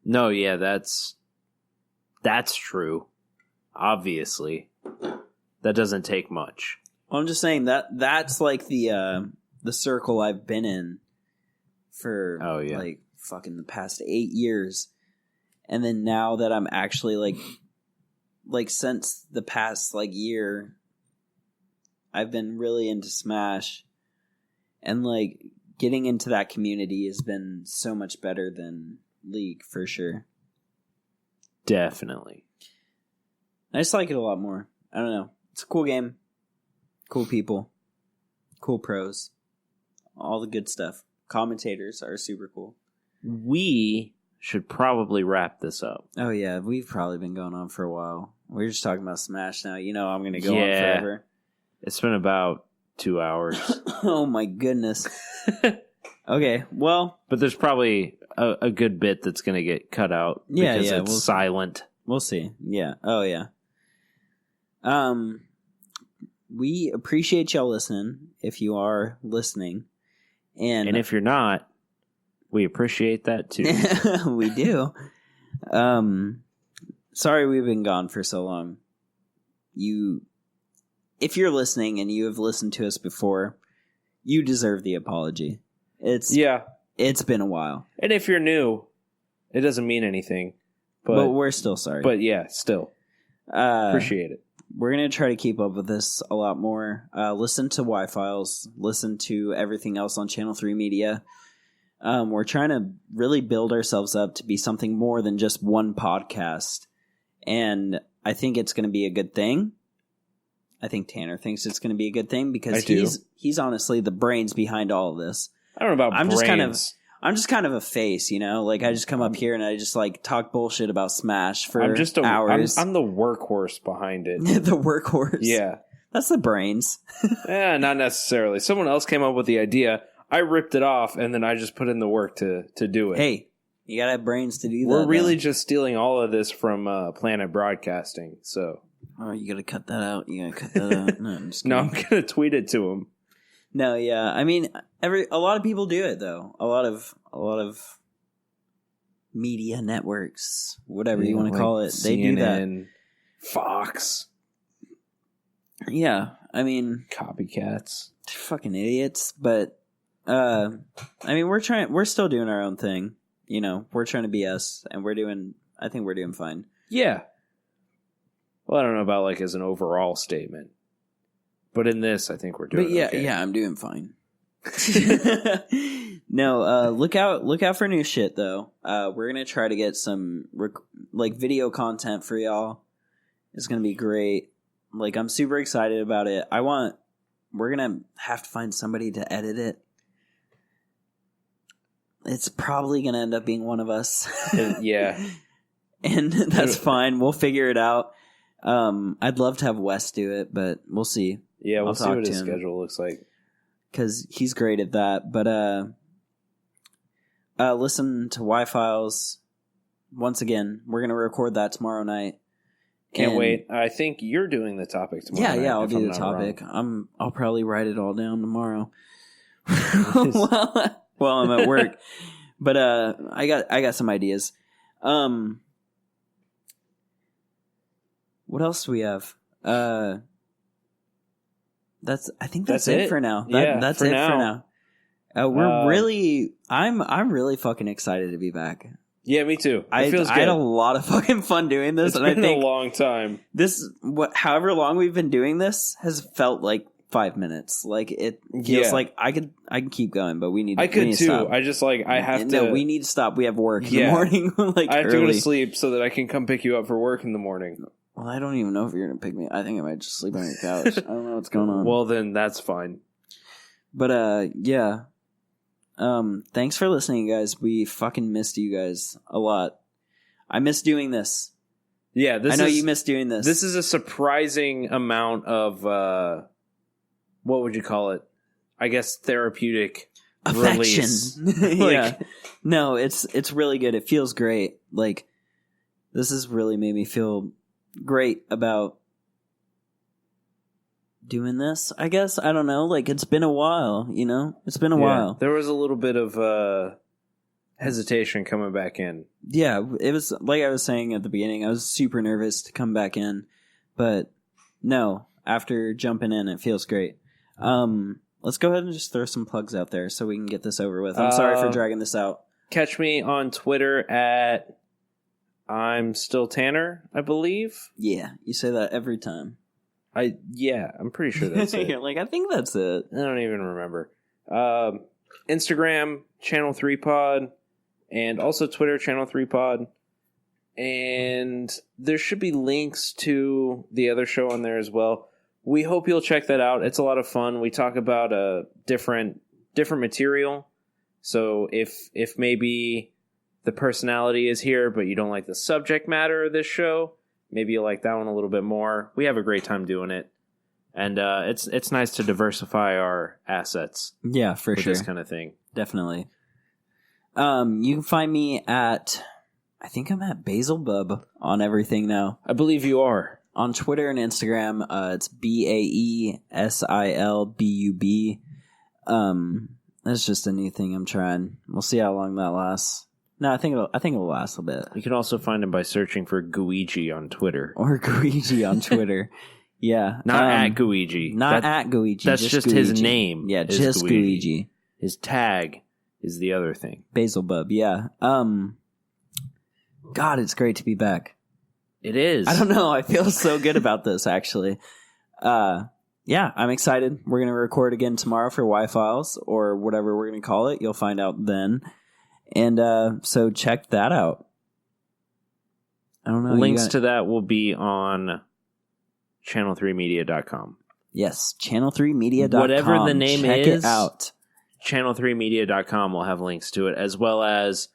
No, yeah, that's true. Obviously, that doesn't take much. Well, I'm just saying that's like the circle I've been in for like fucking the past 8 years, and then now that I'm actually like like since the past like year, I've been really into Smash, and like getting into that community has been so much better than League for sure. Definitely. I just like it a lot more. I don't know. It's a cool game. Cool people. Cool pros. All the good stuff. Commentators are super cool. We should probably wrap this up. Oh yeah, we've probably been going on for a while. We're just talking about Smash now. You know I'm going to go on Yeah. forever. It's been about 2 hours. Oh my goodness. Okay, well, But there's probably a good bit that's going to get cut out. Yeah, because yeah, it's we'll- silent. we'll see. Yeah. Oh yeah. We appreciate y'all listening if you are listening. And if you're not, we appreciate that too. we do. Sorry we've been gone for so long. If you're listening and you have listened to us before, you deserve the apology. It's been a while. And if you're new, it doesn't mean anything. But But we're still sorry. yeah, still appreciate it. We're going to try to keep up with this a lot more. Listen to Y-Files. Listen to everything else on Channel 3 Media. We're trying to really build ourselves up to be something more than just one podcast. And I think it's going to be a good thing. I think Tanner thinks it's going to be a good thing because I do. he's honestly the brains behind all of this. I don't know about I'm brains. just kind of a face, you know? Like, I just come up here and I just, like, talk bullshit about Smash for I'm just hours. I'm the workhorse behind it. The workhorse. Yeah. That's the brains. Not necessarily. Someone else came up with the idea. I ripped it off, and then I just put in the work to do it. Hey, you gotta have brains to do that. We're really though. just stealing all of this from Planet Broadcasting. So Oh, you gotta cut that out. You gotta cut that out. No, I'm just no, kidding. I'm gonna tweet it to him. No, yeah. I mean, a lot of people do it though. A lot of media networks, whatever you want to call it, they do that. CNN, Fox, Yeah, I mean, copycats. fucking idiots. But I mean, we're still doing our own thing. You know, we're trying to be us, and I think we're doing fine. Yeah. Well, I don't know about like as an overall statement, but in this, I think we're doing. But yeah, okay. yeah, I'm doing fine. No, look out for new shit though. We're gonna try to get some like video content for y'all. It's gonna be great. Like, I'm super excited about it. We're gonna have to find somebody to edit it. It's probably gonna end up being one of us. Yeah. And that's fine. We'll figure it out. I'd love to have Wes do it, but we'll see. Yeah, we'll I'll see talk what to his him. schedule looks like. Because he's great at that. But listen to Y-Files. Once again, we're going to record that tomorrow night. Can't And- wait. I think you're doing the topic tomorrow. Yeah, night, yeah, I'll if do I'm the not topic. wrong. I'll probably write it all down tomorrow. Well, I'm at work. But I got some ideas. What else do we have? I think that's it for now. That's for it now. for now. I'm really fucking excited to be back. Yeah, me too. I It feels good. had a lot of fucking fun doing this, It's and I been think a long time. however long we've been doing this has felt like 5 minutes. Like, it feels Yeah. like I can keep going, but we need. I we could need to too. stop. I just like I have No, to. we need to stop. We have work in the Yeah. morning. Like, I have to go early. to sleep so that I can come pick you up for work in the morning. Well, I don't even know if you're gonna pick me. I think I might just sleep on your couch. I don't know what's going on. Well, then that's fine. But yeah. Thanks for listening, guys. We fucking missed you guys a lot. I miss doing this. Yeah, I know you miss doing this. This is a surprising amount of what would you call it? I guess therapeutic affection. release. Yeah. No, it's really good. It feels great. Like, this has really made me feel great about doing this, I guess. I don't know. Like, it's been a while, you know? It's been a while. There was a little bit of hesitation coming back in. Yeah, it was like I was saying at the beginning, I was super nervous to come back in. But no, after jumping in, it feels great. Let's go ahead and just throw some plugs out there so we can get this over with. I'm sorry for dragging this out. Catch me on Twitter at I'm still Tanner, I believe. Yeah, you say that every time. I'm pretty sure that's it. You're like, I think that's it. I don't even remember. Instagram, Channel 3 Pod, and also Twitter, Channel 3 Pod. And there should be links to the other show on there as well. We hope you'll check that out. It's a lot of fun. We talk about different material. So if maybe the personality is here, but you don't like the subject matter of this show, maybe you'll like that one a little bit more. We have a great time doing it. And it's nice to diversify our assets. Yeah, for sure. This kind of thing. Definitely. You can find me at, I think I'm at Basil Bub on everything now. I believe you are. On Twitter and Instagram, it's BAESILBUB. That's just a new thing I'm trying. We'll see how long that lasts. No, I think it'll last a bit. You can also find him by searching for Guiji on Twitter. Or Guiji on Twitter. Yeah. Not at Guiji. Not at Guiji. That's just Guiji. his name. Yeah, just Guiji. His tag is the other thing. Basil Bub, yeah. God, it's great to be back. It is. I don't know. I feel so good about this, actually. Yeah, I'm excited. We're going to record again tomorrow for Y-Files, or whatever we're going to call it. You'll find out then. And so check that out. I don't know. Links to that will be on channel3media.com. Yes, channel3media.com. Whatever the name check is, it out. channel3media.com will have links to it, as well as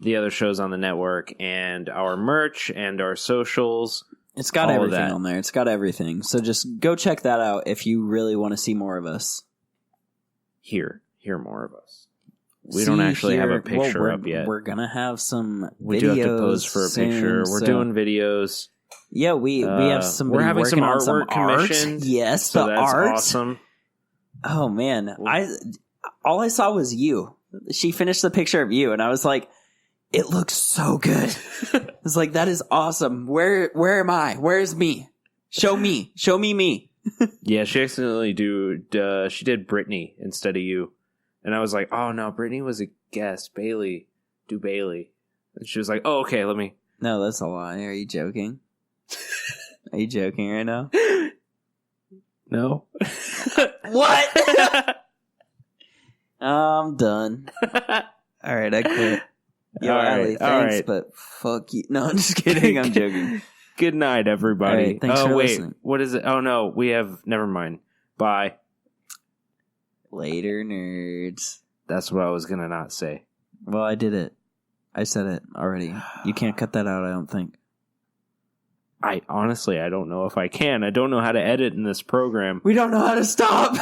the other shows on the network and our merch and our socials. It's got everything on there. It's got everything. So just go check that out if you really want to see more of us. Hear more of us. We don't actually have a picture up yet. We're going to have some we videos do have to pose for a picture. We're doing videos. Yeah, we have some. We're having some artwork commissioned. Yes, so the that's art. Awesome. Oh man, all I saw was you. She finished the picture of you, and I was like, "It looks so good." It's like, that is awesome. Where am I? Where's me? Show me me. Yeah, she accidentally she did Brittany instead of you, and I was like, "Oh no, Brittany was a guest. Bailey, do Bailey," and she was like, "Oh okay, let me." No, that's a lie. Are you joking? Are you joking right now? No. What? I'm done. All right, I quit. Yo, all right, Allie, thanks, but fuck you. No, I'm just kidding. I'm joking. Good night, everybody. All right, thanks for listening. What is it? Oh no, never mind. Bye. Later, nerds. That's what I was gonna not say. Well, I did it. I said it already. You can't cut that out, I don't think. I honestly don't know if I can. I don't know how to edit in this program. We don't know how to stop.